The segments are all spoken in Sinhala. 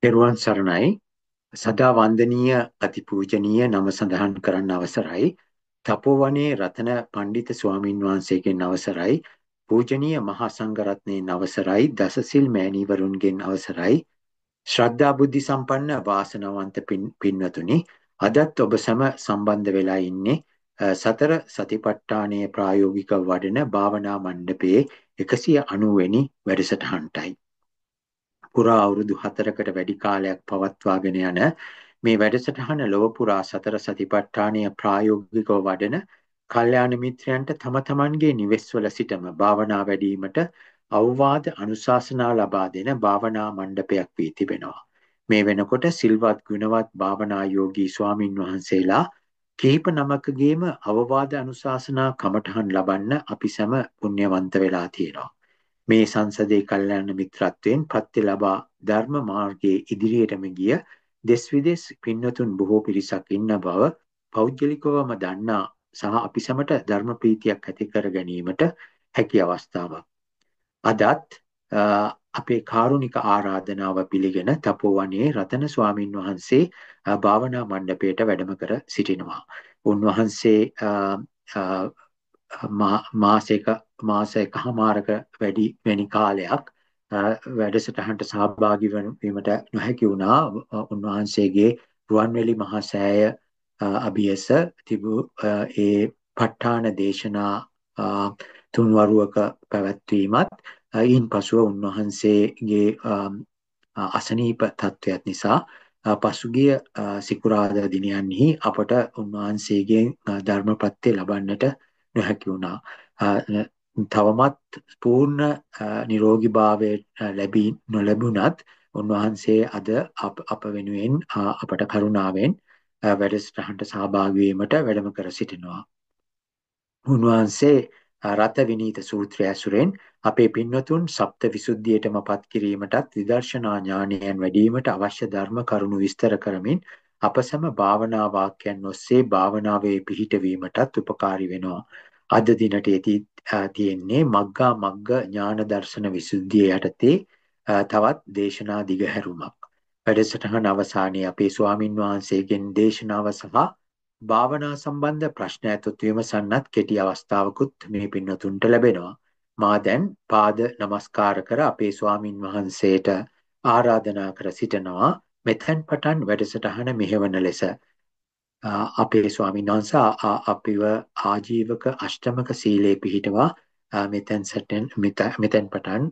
තෙරුවන් සරණයි. සදා වන්දනීය අතිපූජනීය නම සඳහන් කරන්න අවසරයි. තපෝවනයේ රතන පණ්ඩිත ස්වාමින් වහන්සේගෙන් අවසරයි. පූජනීය මහා සංඝරත්නයෙන් අවසරයි. දසසිල් මෑණිවරුන්ගෙන් අවසරයි. ශ්‍රද්ධා බුද්ධි සම්පන්න වාසනාවන්ත පින්වතුනි, අදත් ඔබ සැම සම්බන්ධ වෙලා ඉන්නේ සතර සතිපට්ඨානයේ ප්‍රායෝගිකව වඩන භාවනා මණ්ඩපයේ 190 වෙනි වැඩසටහනටයි. පුරා අවුරුදු 4කට වැඩි කාලයක් පවත්වාගෙන යන මේ වැඩසටහන ලොව පුරා සතර සතිපට්ඨානය ප්‍රායෝගිකව වඩන කල්යාණ මිත්‍රයන්ට තම තමන්ගේ නිවෙස්වල සිටම භාවනා වැඩීමට අවවාද අනුශාසනා ලබා දෙන භාවනා මණ්ඩපයක් වී තිබෙනවා. මේ වෙනකොට සිල්වත් ගුණවත් භාවනා යෝගී ස්වාමින් වහන්සේලා කිහිප නමකගේම අවවාද අනුශාසනා කමඨහන් ලබන්න අපි සැම පුණ්‍යවන්ත වෙලා තියෙනවා. මේ සංසදේ කල්යාණ මිත්‍රත්වයෙන් පත්ති ලබා ධර්ම මාර්ගයේ ඉදිරියටම ගිය දෙස් විදෙස් පින්වතුන් බොහෝ පිරිසක් ඉන්න බව පෞද්ගලිකවම දන්නා සහ අපි සැමට ධර්ම ප්‍රීතියක් ඇති කර ගැනීමට හැකි අවස්ථාවක්. අදත් අපේ කාරුණික ආරාධනාව පිළිගෙන තපෝවනයේ රතන ස්වාමින් වහන්සේ භාවනා මණ්ඩපයට වැඩම කර සිටිනවා. උන්වහන්සේ මාස එකහමාරක වැඩි කාලයක් වැඩසටහනට සහභාගී වීමට නොහැකි වුණා. උන්වහන්සේගේ රුවන්වැලි මහා සෑය අභියස තිබූ ඒ ප ဋ ාණ දේශනා තුන්වරුවක පැවැත්වීමත් ඊන් පසුව උන්වහන්සේගේ අසනීප තත්ත්වයක් නිසා පසුගිය සිකුරාදා දිනයන්හි අපට උන්වහන්සේගෙන් ධර්මපත්‍ය ලබන්නට නොහැකි වුණා. තවමත් පූර්ණ නිරෝගීභාවය ලැබී නොලැබුණත් උන්වහන්සේ අද අප වෙනුවෙන් අපට කරුණාවෙන් වැඩසටහනට සහභාගී වීමට වැඩම කර සිටිනවා. උන්වහන්සේ රත විනීත සූත්‍රය ඇසුරෙන් අපේ පින්වතුන් සප්ත විසුද්ධියටම පත් කිරීමටත් විදර්ශනා ඥානයන් වැඩිවීමට අවශ්‍ය ධර්ම කරුණු විස්තර කරමින් අප සැම භාවනා වාක්‍යයන් ඔස්සේ භාවනාවේ පිහිටවීමටත් උපකාරී වෙනවා. අද දිනට තියෙන්නේ මග්ගා මග්ග ඥාන දර්ශන විසුද්ධිය යටතේ තවත් දේශනා දිගහැරුමක්. වැඩසටහන අවසානයේ අපේ ස්වාමින් වහන්සේගෙන් දේශනාව සහ භාවනා සම්බන්ධ ප්‍රශ්න ඇතොත් විමසන්නත් කෙටි අවස්ථාවකුත් මේ පින්වතුන්ට ලැබෙනවා. මා දැන් පාද නමස්කාර කර අපේ ස්වාමින් වහන්සේට ආරාධනා කර සිටිනවා මෙතෙන් පටන් වැඩසටහන මෙහෙවන ලෙස. අපේ ස්වාමීන් වහන්සේ අපිව ආජීවක අෂ්ටමක සීලේ පිහිටවා මෙතෙන් පටන්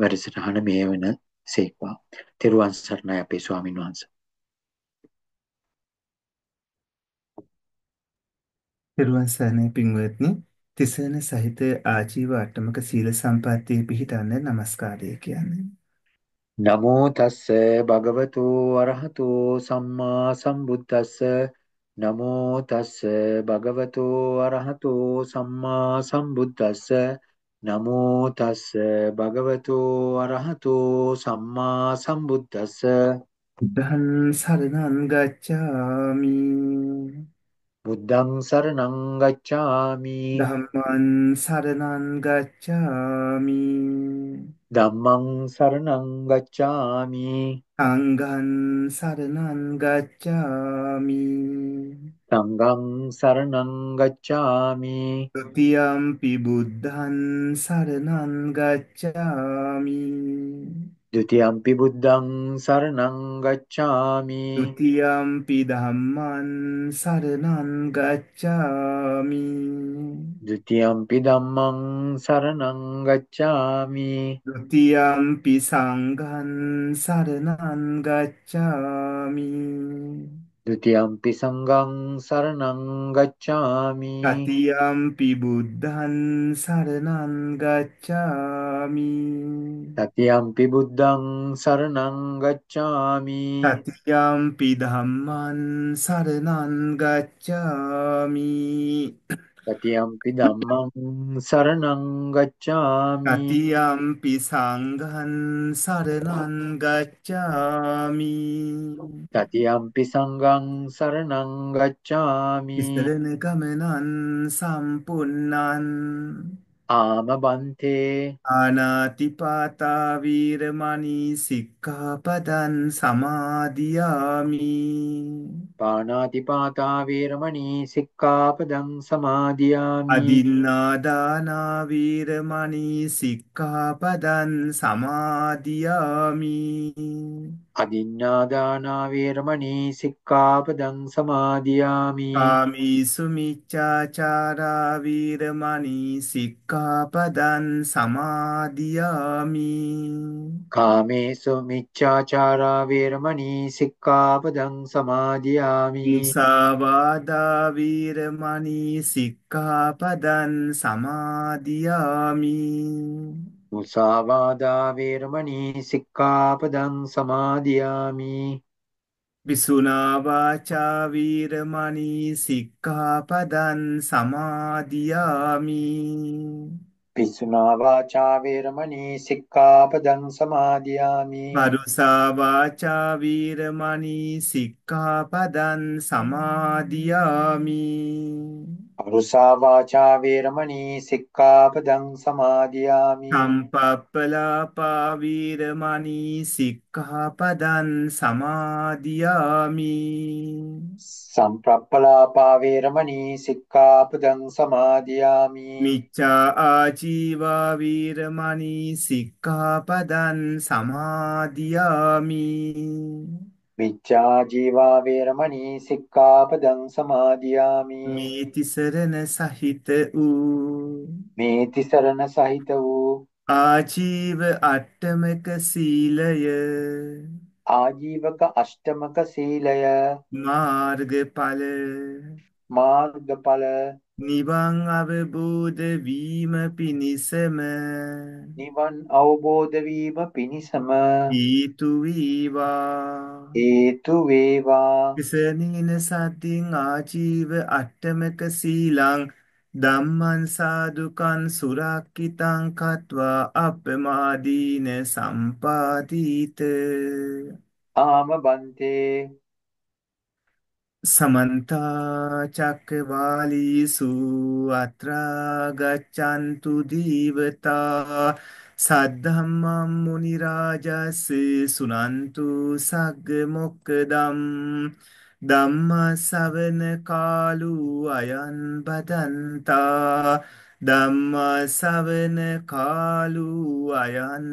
වැඩසටහන මෙහෙවන සේක්වා. තෙරුවන් සරණයි අපේ ස්වාමීන් වහන්සේ. පෙරුවන් සරණයි පින්වත්නි, තිසරණ සහිත ආජීව අට්ටමක සීල සම්පත්තියේ පිහිටන්න නමස්කාරය කියන්නේ. නමෝ තස්ස භගවතු අරහතු සම්මා සම්බුද්දස්ස නමෝ තස්ස භගවතු අරහතු සම්මා සම්බුද්දස්ස නමෝ තස්ස භගවතු අරහතු සම්මා සම්බුද්දස්ස බුද්ධං සරණං ගච්ඡාමි. බුද්ධං සරණං ගච්ඡාමි ධම්මං සරණං ගච්ඡාමි. ධම්මං සරණං ගච්ඡාමි සංඝං සරණං ගච්ඡාමි. සංඝං සරණං ගච්ඡාමි ဒ ුතියම්පි බුද්ධං සරණං ගච්ඡාමි. ဒ ුතියම්පි බුද්ධං සරණං ගච්ඡාමි ဒ ුතියම්පි ධම්මං සරණං ගච්ඡාමි. ဒ ුතියම්පි ධම්මං සරණං ගච්ඡාමි ဒ ුතියම්පි සංඝං සරණං ගච්ඡාමි. ဒ ුතියම්පි සංඝං සරණං ගච්ඡාමි තතියම්පි බුද්ධං සරණං ගච්ඡාමි. තතියම්පි බුද්ධං සරණං ගච්ඡාමි තතියම්පි ධම්මං සරණං ගච්ඡාමි. තතියම්පි ධම්මං සරණං ගච්ඡාමි තතියම්පි සංඝං සරණං ගච්ඡාමි. තතියම්පි සංඝං සරණං ගච්ඡාමි ඉස්තරන ගමනන් සම්පුන්නන් ආමබන්තේ ආනාතිපාතා වීරමණී සික්ඛාපදං සමාදියාමි. පාණාතිපාතා වේරමණී සික්ඛාපදං සමාදියාමි. අදින්නාදානා වීරමණී සික්ඛාපදං සමාදියාමි. අදින්නාදානා වේරමණී සික්ඛාපදං සමාදියාමි. කාමීසු මිච්ඡාචාරා වීරමණී සික්ඛාපදං සමාදියාමි. කාමේසු මිච්ඡාචාරා වේරමණී සික්ඛාපදං සමාදියාමි. මුසාවාදා වීරමණී සික්ඛාපදං සමාදියාමි. මුසාවාදා වේරමණී සික්ඛාපදං සමාදියාමි. විසුනා වාචා වීරමණී සික්ඛාපදං සමාදියාමි. පිස්සුනා වාචා වේරමණී සික්ඛාපදං සමාදියාමි. පරුසා වාචා වීරමණී සික්ඛාපදං සමාදියාමි. අරුසා වාචා වේරමණී සික්ඛාපදං සමාදියාමි. සම්පප්පලාපා වීරමණී සික්ඛාපදං සමාදියාමි. සම්ප්‍රප්පලාපා වේරමණී සික්ඛාපදං සමාදියාමි. මිච්ඡා ආජීවා වීරමණී සික්ඛාපදං සමාදියාමි. මිච්ඡා ජීවා වේරමණී සික්ඛාපදං සමාදියාමි. මේ තිසරණ සහිත වූ මේ තිසරණ සහිත වූ ආජීව අට්ටමක සීලය ආජීවක අෂ්ටමක සීලය මාර්ගඵල මාර්ගඵල නිවන් අවබෝධ වීම පිණිසම නිවන් අවබෝධ වීම පිණිසම හේතු වේවා. හේතු වේවා. විසනීන සතින් ආජීව අට්ටමක සීලං ධම්මං සාදුකං සුරක්කිතං කତ୍වා අප්පමාදීන සම්පාදීත. ආම බන්තේ සමන්ත චක්කවාලීසු අත්‍රා ගච්ඡන්තු දීවතා සද්ධම්මං මුනි රාජස් සුනන්තු සග්ග මොක්කදම් ධම්ම ශවන කාලු අයං බදන්තා ධම්ම ශවන කාලු අයං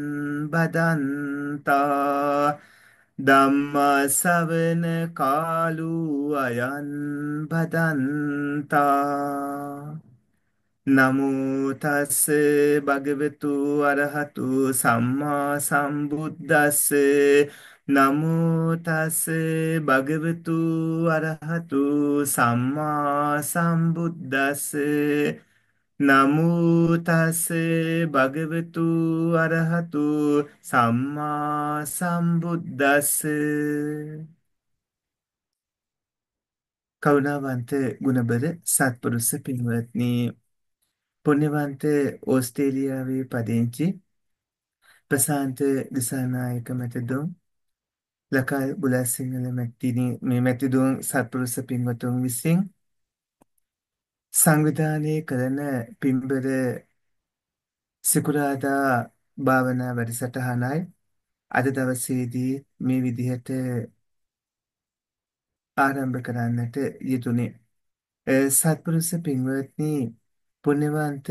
බදන්තා ධම්මසවන කාලු අයන් බදන්තා. නමෝ තස්ස භගවතු අරහතු සම්මා සම්බුද්දස්ස. නමෝ තස්ස භගවතු අරහතු සම්මා සම්බුද්දස්ස. නමෝ තස්ස භගවතු අරහතු සම්මා සම්බුද්දස්ස. කරුණාවන්ත ගුණබර සත්පුරුෂ පින්වත්නි, පුණ්‍යවන්ත ඕස්ට්‍රේලියාවේ පදිංචි ප්‍රශාන්ත දිසානායක මැතිතුන්, ලකා බුලත්සිංහල මැතිනි මේ මැතිතුන් සත්පුරුෂ පින්වතුන් විසින් සංවිධානය කරන පින්බර සිකුරාදා භාවනා වැඩසටහනයි අද දවසේදී මේ විදිහට ආරම්භ කරන්නට යෙදුනේ. සත්පුරුෂ පින්වත්නි, පුණ්‍යවන්ත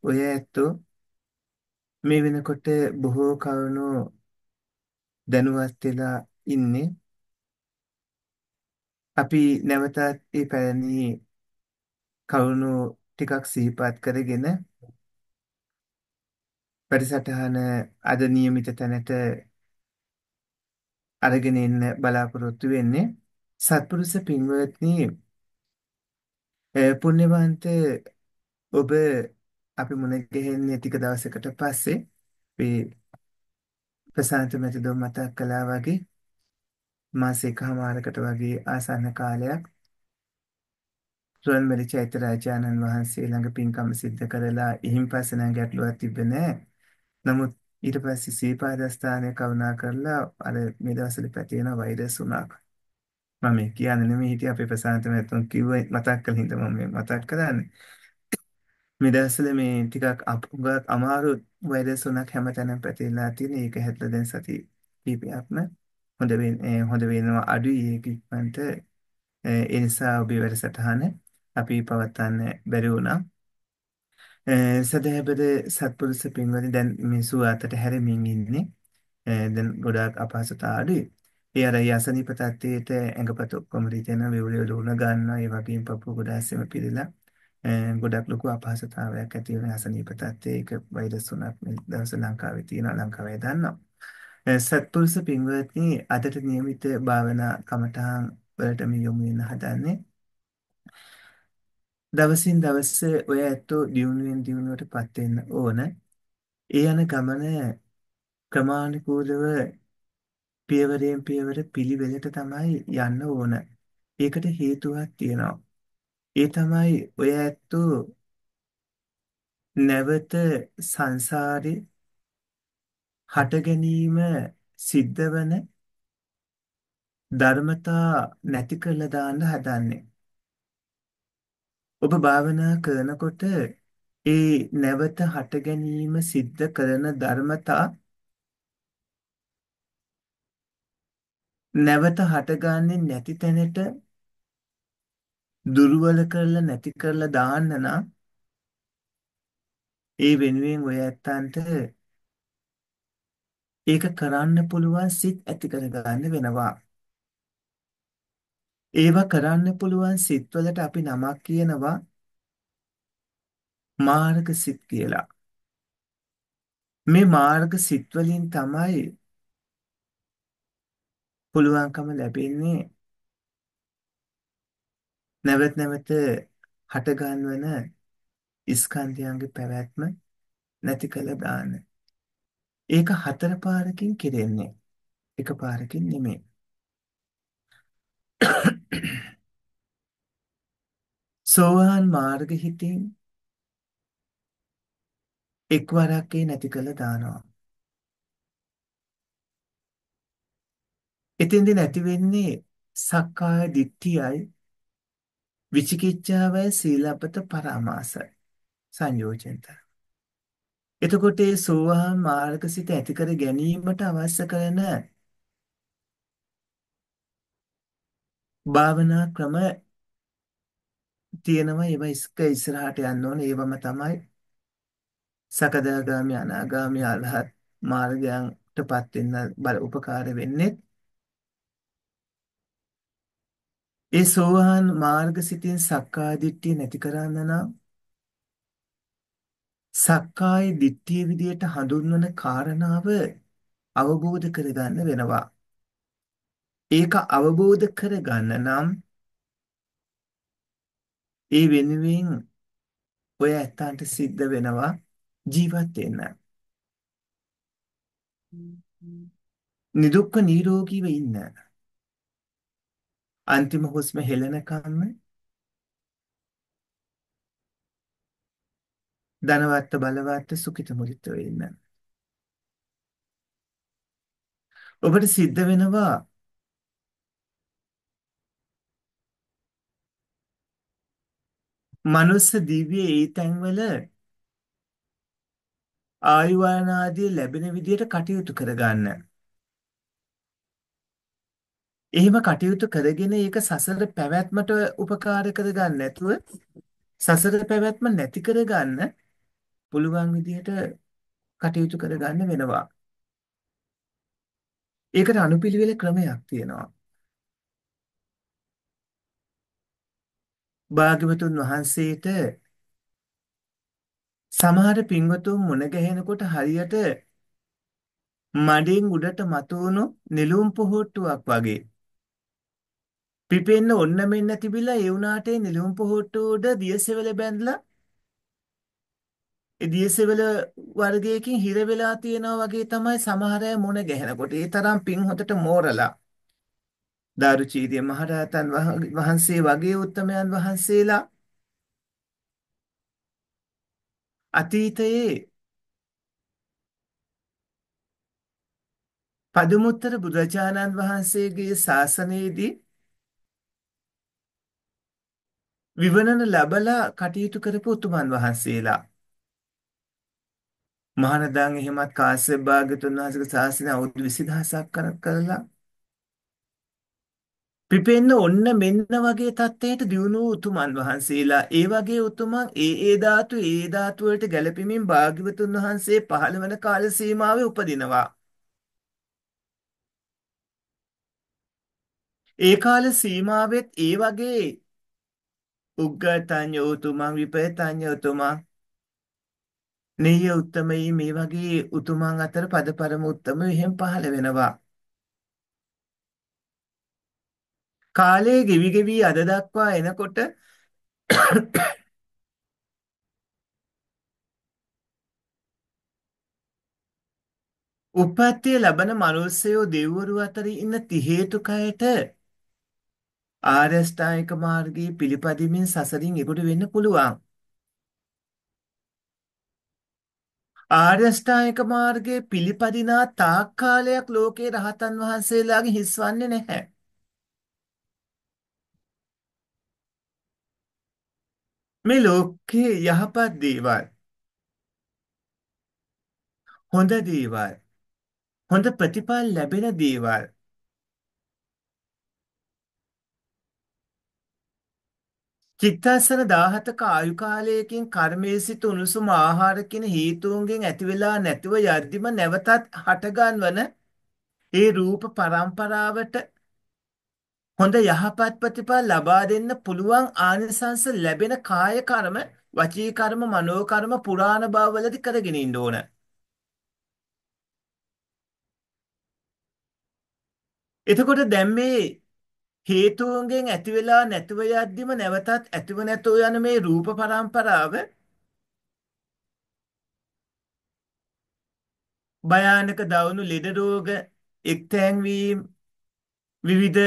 ඔය ඇත්තෝ මේ වෙනකොට බොහෝ කරුණු දැනුවත් වෙලා ඉන්නේ. අපි නැවතත් මේ පැරණි කරුණු ටිකක් සිහිපත් කරගෙන වැඩසටහන අද නියමිත තැනට අරගෙන එන්න බලාපොරොත්තු වෙන්නේ. සත්පුරුෂ පින්වත්නි, පුණ්‍යවන්ත ඔබ අපි මුණ ගැහෙන්නේ ටික දවසකට පස්සේ මේ ප්‍රශාන්ත මැතිතුමා මතක් කළා වගේ මාසෙකමාරකට වගේ ආසන්න කාලයක් රුවන්වැලි චෛත්‍යරාජානන් වහන්සේ ළඟ පින්කම් සිද්ධ කරලා එහින් පස්සේ නම් ගැටලුවක් තිබ්බේ නැහැ. නමුත් ඊට පස්සේ සීපාදස්ථානය කරුණා කරලා අර මේ දවස්වල පැතිරෙන වෛරස් වුණා. මම මේ කියන්නේ නෙමෙයි හිටියේ අපේ ප්‍රශාන්ත මැතිතුන් කිව්ව මතක් කළ හින්දා මම මේ මතක් කරන්නේ. මේ දවස්වල මේ ටිකක් හුඟක් අමාරු වෛරස් උනක් හැමතැනම පැතිරලා තියෙන. ඒක හැදලා දැන් සති කීපයක්ම හොඳ වෙනවා අඩුයි ඒක ඉක්මනට. ඒ නිසා ඔබේ වැඩසටහන අපි පවත්වන්න බැරි වුණා. සදහැබද සත්පුරුෂ පින්වත්නි දැන් මේ සුවාතට හැරෙමින් ඉන්නේ. දැන් ගොඩාක් අපහසුතා අඩුයි. ඒ අර යසනීප තත්ත්වයට ඇඟපත ඔක්කොම රිදෙන වේවුලේ ලුණ ගන්නවා. ඒ වගේම පපුව ගොඩාක් සෙම පිරিলা ගොඩක් ලොකු අපහසුතාවයක් ඇති වෙන යසනීප තත්ත්වය. ඒක වෛරස් උනක් මේ දවස් ලංකාවේ තියෙනවා. ලංකාවේ දන්නවා. සත්පුරුෂ පින්වත්නි අදට නියමිත භාවනා කමඨාන් වලට මේ යොමු වෙන්න හදන්නේ. දවසින් දවස ඔය ඇත්තෝ දියුණුවෙන් දියුණුවටපත් වෙන්න ඕන. ඒ යන ගමන ක්‍රමානුකූලව පියවරෙන් පියවර පිළිවෙලට තමයි යන්න ඕන. ඒකට හේතුවක් තියෙනවා. ඒ තමයි ඔය ඇත්තෝ නැවත සංසාරේ හට ගැනීම සිද්ධ වෙන ධර්මතා නැති කරලා දාන්න හදන්නේ. ඔබ භාවනා කරනකොට ඒ නැවත හට ගැනීම සිද්ධ කරන ධර්මතා නැවත හටගන්නේ නැති තැනට දුර්වල කරලා නැති කරලා දාන්න නම් ඒ වෙනුවෙන් ඔය ඇත්තන්ට ඒක කරන්න පුළුවන් සිත් ඇති කරගන්න වෙනවා. ඒවා කරන්න පුළුවන් සිත්වලට අපි නමක් කියනවා මාර්ග සිත් කියලා. මේ මාර්ග සිත් වලින් තමයි පුළුවන්කම ලැබෙන්නේ නැවත නැවත හට ගන්නවන ස්කන්ධයන්ගේ පැවැත්ම නැති කළ දාන්න. ඒක හතර පාරකින් කෙරෙන්නේ. එක පාරකින් නෙමෙයි. සෝවාන් මාර්ග හිතින් එක්වරක් ඒ නැති කළ දානවා. එතෙන්දී නැති වෙන්නේ සක්කාය දිට්ඨියයි විචිකිච්ඡාවයි සීලබ්බත පරාමාසයි සංයෝජනත. එතකොට ඒ සෝවාන් මාර්ගසිත ඇති කර ගැනීමට අවශ්‍ය කරන භාවනා ක්‍රම තියෙනවා. ඒවා ඉස්සරහට යන්න ඕන. ඒවම තමයි සකදාගාමි අනාගාමි අරහත් මාර්ගයන්ටපත් වෙන්න බල උපකාර වෙන්නේ. ඒ සෝවාන් මාර්ගසිතින් සක්කාය දිට්ඨිය නැති කරන්න නම් සක්කාය දිට්ඨිය විදියට හඳුන්වන කාරණාව අවබෝධ කරගන්න වෙනවා. ඒක අවබෝධ කරගන්න නම් ඒ වෙනුවෙන් ඔය ඇත්තන්ට සිද්ධ වෙනවා ජීවත් වෙන්න. නිදුක්ඛ නිරෝගීව ඉන්න. අන්තිම හුස්ම හෙලනකම්ම ධනවත්ත බලවත්ත සුඛිත මුදිතව ඉන්න. ඔබට සිද්ධ වෙනවා මනුස්ස දිව්‍ය ඒ තැන්වල ආයුර්වාණ ආදී ලැබෙන විදියට කටයුතු කරගන්න. එහෙම කටයුතු කරගෙන ඒක සසර පැවැත්මට උපකාර කරගන්න නැතුව සසර පැවැත්ම නැති කරගන්න පුළුවන් විදියට කටයුතු කරගන්න වෙනවා. ඒකට අනුපිළිවෙල ක්‍රමයක් තියෙනවා. භාග්‍යවතුන් වහන්සේට සමහර පින්වතුන් මුණ ගැහෙනකොට හරියට මඩෙන් උඩට මතුවුණු නෙළුම් පොහොට්ටුවක් වගේ පිපෙන්න ඔන්න මෙන්න තිබිලා ඒ උනාට නෙළුම් පොහොට්ටුව උඩ දියසෙවල බැඳලා ඒ දියසෙවල වර්ගයකින් හිර වෙලා තියෙනවා වගේ තමයි සමහර අය මුණ ගැහෙනකොට. ඒ තරම් පින් හොතට මෝරලා දාරුචීරිය මහරහතන් වහන්සේ වගේ උත්තමයන් වහන්සේලා අතීතයේ පදුමුත්තර බුදුරජාණන් වහන්සේගේ ශාසනයේදී විවරණ ලැබලා කටයුතු කරපු උතුමන් වහන්සේලා. මහානදාන් එහෙමත් කාශ්‍යප භාග්‍යවතුන් වහන්සේගේ ශාසනය අවුරුදු 20000ක් කරලා පිපෙන්න ඔන්න මෙන්න වගේ තත්ත්වයට දියුණු වූ උතුමන් වහන්සේලා ඒ වගේ උතුමන් ඒ ධාතු වලට ගැලපෙමින් භාග්‍යවතුන් වහන්සේ පහළ වෙන කාල සීමාවේ උපදිනවා. ඒ කාල සීමාවෙත් ඒ වගේ උග්ගතඤ්ඤ උතුමන් විපේතඤ්ඤ උතුමන් නෙය්‍ය උත්තමයි මේ වගේ උතුමන් අතර පදපරම උත්තම එහෙම පහළ වෙනවා. කාලයේ ගෙවි ගෙවි අද දක්වා එනකොට උප්පත්තිය ලබන මනුස්සයෝ දෙවිවරු අතර ඉන්න 30 හේතුකයට ආර්ය අෂ්ටාංගික මාර්ගයේ පිළිපදිමින් සසරින් එගොඩ වෙන්න පුළුවන්. ආර්ය අෂ්ටාංගික මාර්ගයේ පිළිපදිනා තාක් කාලයක් ලෝකේ රහතන් වහන්සේලාගේ හිස්වන්නේ නැහැ. මේ ලෝකේ යහපත් දේවල්, හොඳ දේවල්, හොඳ ප්‍රතිඵල ලැබෙන දේවල් චිත්තස්සන 17ක ආයු කාලයකින් කර්මයේ සිට උණුසුම ආහාර කියන හේතුන්ගෙන් ඇති වෙලා නැතිව යද්දිම නැවතත් හටගන්වන ඒ රූප පරම්පරාවට හොඳ යහපත් ප්‍රතිඵල ලබා දෙන්න පුළුවන් ආනිසංස ලැබෙන කාය කර්ම, වචී කර්ම, මනෝ කර්ම පුරාණ භවවලදී කරගෙන ඉන්න ඕන. එතකොට දැන් මේ හේතුන්ගෙන් ඇති වෙලා නැතිව යද්දිම නැවතත් ඇතිව නැතෝ යන මේ රූප පරම්පරාව භයානක දවුණු ලෙඩ රෝග එක්තැන්වීම විවිධ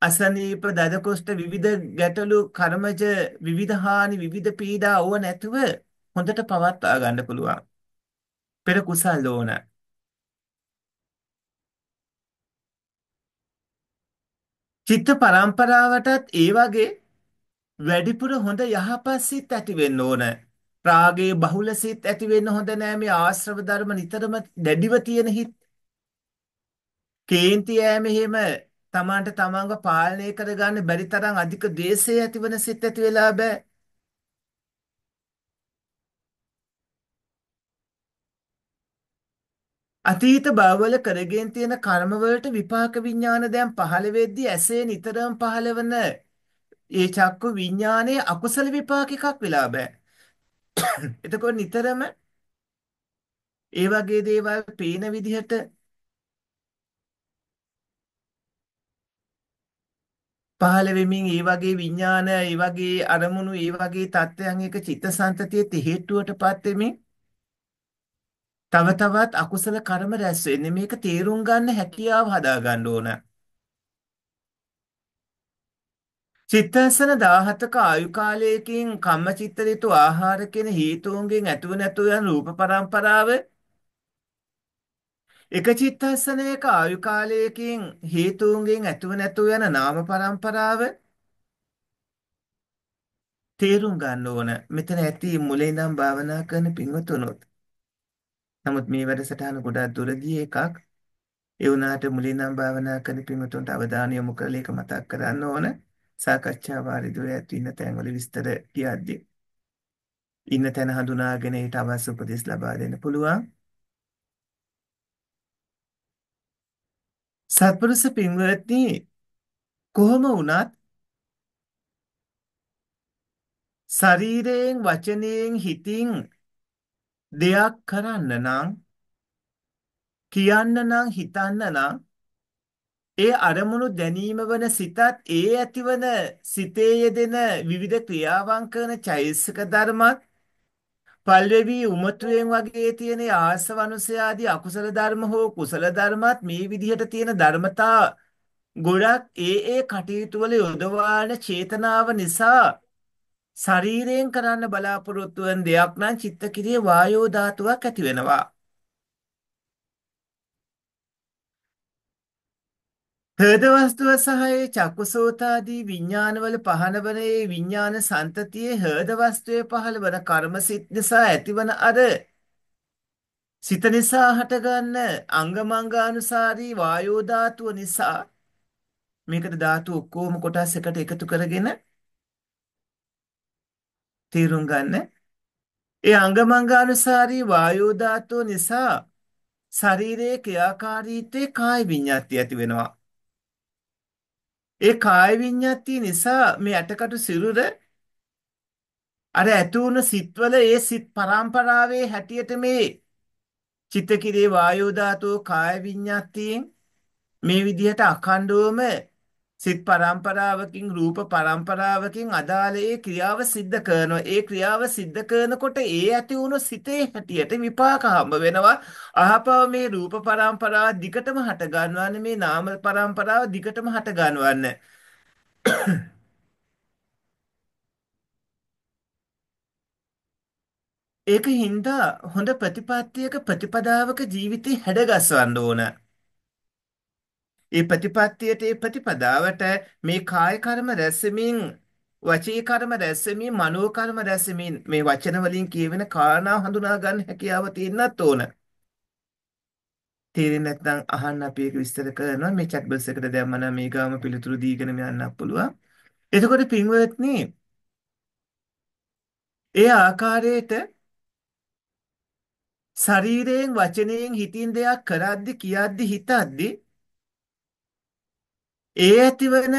අසනීප දදකොෂ්ඨ විවිධ ගැටලු කර්මජ විවිධ හානි විවිධ පීඩා ඕව නැතුව හොඳට පවත්වා ගන්න පුළුවන්. පෙර කුසල් ඕන. චිත්ත පරම්පරාවටත් ඒ වගේ වැඩිපුර හොඳ යහපත් සිත් ඇති වෙන්න ඕන. රාගයේ බහුල සිත් ඇති වෙන්න හොඳ නෑ. මේ ආශ්‍රව ධර්ම නිතරම දැඩිව තියෙන හිත්. කේන්ති යෑම එහෙම තමන්ට තමන්ව පාලනය කරගන්න බැරි තරම් අධික ද්වේෂය ඇතිවන සිත් ඇති වෙලා බෑ. අතීත භවවල කරගෙන තියෙන කර්මවලට විපාක විඥාන දැන් පහළ වෙද්දී ඇසේ නිතරම පහළවන ඒ චක්කු විඥානයේ අකුසල විපාක එකක් වෙලා බෑ. එතකොට නිතරම ඒ වගේ දේවල් පේන විදිහට පහළ වෙමින් ඒ වගේ විඥාන, ඒ වගේ අරමුණු, ඒ වගේ තත්ත්වයන් එක චිත්තසංතතියේ හේතුවටපත් වෙමින් තව තවත් අකුසල කර්ම රැස් වෙන්නේ. මේක තේරුම් ගන්න හැකියාව හදා ගන්න ඕන. චිත්තස්සන 17ක ආයු කාලයකින් කම්මචිත්ත ඍතු ආහාර කියන හේතුන්ගෙන් ඇතුව නැතුව යන රූප පරම්පරාව එක චිත්තස්සනයක ආයු කාලයකින් හේතුන්ගෙන් ඇතුව නැතුව යන නාම පරම්පරාව තේරුම් ගන්න ඕන. මෙතන ඇති මුලින් ඉඳන් භාවනා කරන පින්වතුනොත්. නමුත් මේ වැඩසටහන ගොඩාක් දුර ගිය එකක්. ඒ වුණාට මුලින් ඉඳන් භාවනා කරන පින්වතුන්ට අවධානය යොමු කරලා ඒක මතක් කරන්න ඕන. සාකච්ඡා වාරිදුවේ ඇති ඉන්න තැන්වල විස්තර කියද්දී ඉන්න තැන හඳුනාගෙන ඊට අවශ්‍ය උපදෙස් ලබා දෙන්න පුළුවන්. සත්පුරුෂ පින්වත්නි, කොහොම වුණත් ශරීරයෙන් වචනයෙන් හිතින් දෙයක් කරන්න නම් කියන්න නම් හිතන්න නම් ඒ අරමුණු දැනීම වන සිතත් ඒ ඇතිවන සිතේ යෙදෙන විවිධ ක්‍රියාවන් කරන චෛතසික ධර්මත් පල්වෙවි උමතුයෙන් වගේ තියෙන ආසවනුසය ආදී අකුසල ධර්ම හෝ කුසල ධර්මත් මේ විදිහට තියෙන ධර්මතා ගොඩක් ඒ කටයුතු වල යොදවාන චේතනාව නිසා ශරීරයෙන් කරන්න බලාපොරොත්තු වෙන දෙයක් නම් චිත්ත කිරියේ වායෝ ධාතුවක් ඇති වෙනවා. හෘද වස්තුව සහ ඒ චක්කුසෝතාදී විඥානවල පහළ වන ඒ විඥාන සන්තතියේ හෘද වස්තුවේ පහළ වන කර්මසිත නිසා ඇතිවන අර සිත නිසා හටගන්න අංගමංගානුසාරී වායෝ ධාතුව නිසා මේකට ධාතු ඔක්කොම කොටස් එකට එකතු කරගෙන තේරුම් ගන්න. ඒ අංගමංගානුසාරී වායෝ ධාතුව නිසා ශරීරයේ ක්‍රියාකාරීත්වයේ කාය විඤ්ඤාති ඇති වෙනවා. ඒ කාය විඤ්ඤාති නිසා මේ ඇටකටු සිරුර අර ඇතුණු සිත්වල ඒ සිත් පරම්පරාවේ හැටියට මේ චිත්තකිරේ වායෝ ධාතුව කාය විඤ්ඤාතියෙන් මේ විදිහට අඛණ්ඩවම සිත් පරම්පරාවකින් රූප පරම්පරාවකින් අදාළ ඒ ක්‍රියාව සිද්ධ කරනවා. ඒ ක්‍රියාව සිද්ධ කරනකොට ඒ ඇති වුණු සිතේ හැටියට විපාක හම්බ වෙනවා. අහපව මේ රූප පරම්පරාව දිගටම හට ගන්නවන්නේ මේ නාම පරම්පරාව දිගටම හට ගන්නවන්න. ඒක හින්දා හොඳ ප්‍රතිපත්තියක ප්‍රතිපදාවක ජීවිතේ හැඩගස්වන්න ඕන. ඒ ප්‍රතිපත්තියට ඒ ප්‍රතිපදාවට මේ කාය කර්ම රැස්වෙමින් වචී කර්ම රැස්වෙමින් මනෝ කර්ම රැස්වෙමින් මේ වචන වලින් කියවෙන කාරණා හඳුනා ගන්න හැකියාව තියෙන්නත් ඕන. තේරෙන්නේ නැත්නම් අහන්න අපි ඒක විස්තර කරනවා මේ chat box එකට දැම්මම මේ ගාම පිළිතුරු දීගෙන යන්නත් පුළුවන්. එතකොට පින්වත්නි ඒ ආකාරයට ශරීරයෙන් වචනයෙන් හිතින් දෙයක් කරද්දි කියද්දි හිතද්දි ඒ ඇතිවන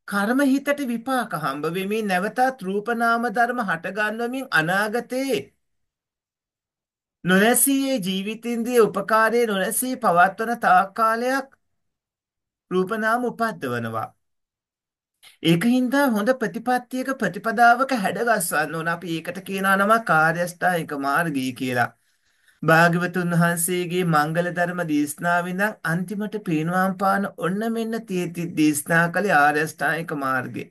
කර්ම හිතට විපාක හම්බ වෙමින් නැවතත් රූප නාම ධර්ම හට ගන්නවමින් අනාගතේ නොනැසී ඒ ජීවිතින්දී උපකාරයේ නොනැසී පවත්වන තාක් කාලයක් රූප නාම උපද්දවනවා. ඒකින්ද හොඳ ප්‍රතිපත්තියක ප්‍රතිපදාවක හැඩගස්වන්න ඕන. අපි ඒකට කියනවා නම කාර්ය අෂ්ටාංගික මාර්ගය කියලා. භාග්‍යවතුන් වහන්සේගේ මංගල ධර්ම දේශනාවෙන් ඉඳන් අන්තිමට පිරිනිවන් පාන ඔන්න මෙන්න තියෙති දේශනා කළේ ආර්ය අෂ්ටාංගික මාර්ගය.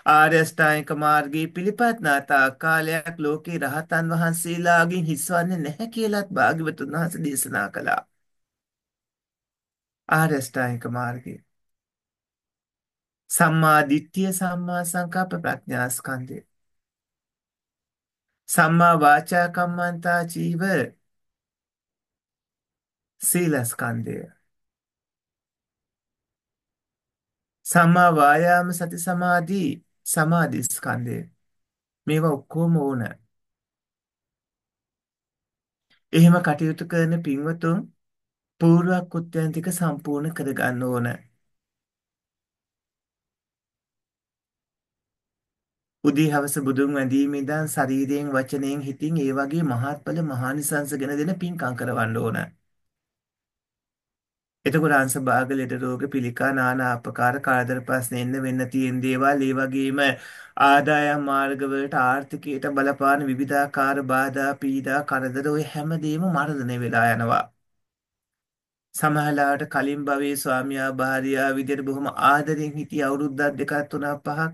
ආර්ය අෂ්ටාංගික මාර්ගයේ පිළිපත් නාතා කාලයක් ලෝකේ රහතන් වහන්සේලාගෙන් හිස්වන්නේ නැහැ කියලාත් භාග්‍යවතුන් වහන්සේ දේශනා කළා. ආර්ය අෂ්ටාංගික මාර්ගය. සම්මා දිට්ඨිය සම්මා සංකප්ප ප්‍රඥා ස්කන්ධය. සම්මා වාචා කම්මන්තා ජීව සීල ස්කන්ධය. සම්මා වායාම සති සමාධි සමාධි ස්කන්ධය. මේවා ඔක්කොම ඕන. එහෙම කටයුතු කරන පින්වතුන් පූර්ව කෘත්‍යයන් ටික සම්පූර්ණ කරගන්න ඕන. උදේ හවස බුදුන් වැඳීම ඉඳන් ශරීරයෙන් වචනයෙන් හිතින් ඒ වගේ මහත්ඵල මහානිසංස ගෙන දෙන පින්කම් කරවන්න ඕන. එතකොට අංශ භාග ලෙඩ රෝග පිළිකා නානා ආපකාර කාදර ප්‍රශ්න එන්න වෙන්න තියෙන දේවල් ඒ වගේම ආදායම් මාර්ග වලට ආර්ථිකයට බලපාන විවිධාකාර බාධා පීඩා කරදර ඔය හැමදේම මර්ධනය වෙලා යනවා. සමහරලාට කලින් භවයේ ස්වාමියා භාර්යාව විදියට බොහොම ආදරෙන් හිටිය අවුරුද්දක් දෙකක් තුනක් පහක්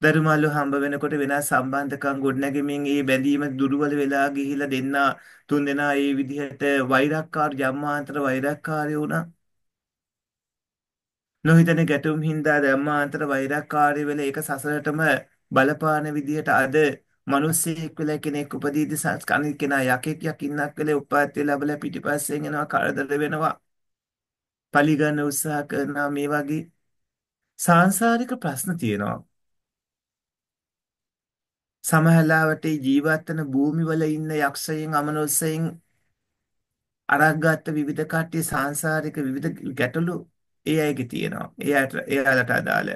දරුමල්ලු හම්බ වෙනකොට වෙනස් සම්බන්ධකම් ගොඩනැගෙමින් ඒ බැඳීම දුර්වල වෙලා ගිහිලා දෙන්නා තුන් දෙනා ඒ විදිහට වෛරක්කාර ජම්මාන්තර වෛරක්කාරයෝ වුණා. නොහිතන ගැටුම් හින්දා ධම්මාන්තර වෛරක්කාරය වෙලා ඒක සසරටම බලපාන විදිහට අද මිනිස්සෙක් වෙලා කෙනෙක් උපදීදි සංස්කරණ කෙනා යකෙක් යකින්නක් වෙලා උපාත් වෙලා බල පිටිපස්සෙන් එනවා කරදර වෙනවා. පලිගන්න උත්සාහ කරනවා මේ වගේ සාංශාරික ප්‍රශ්න තියෙනවා. සමහරලාවට ජීවත් වෙන භූමිවල ඉන්න යක්ෂයන් අමනුෂ්‍යයන් අරක්ගත්ත විවිධ කට්ටිය සාංශාරික විවිධ ගැටලු ඒ අයගේ තියෙනවා. එයාලට අදාළ.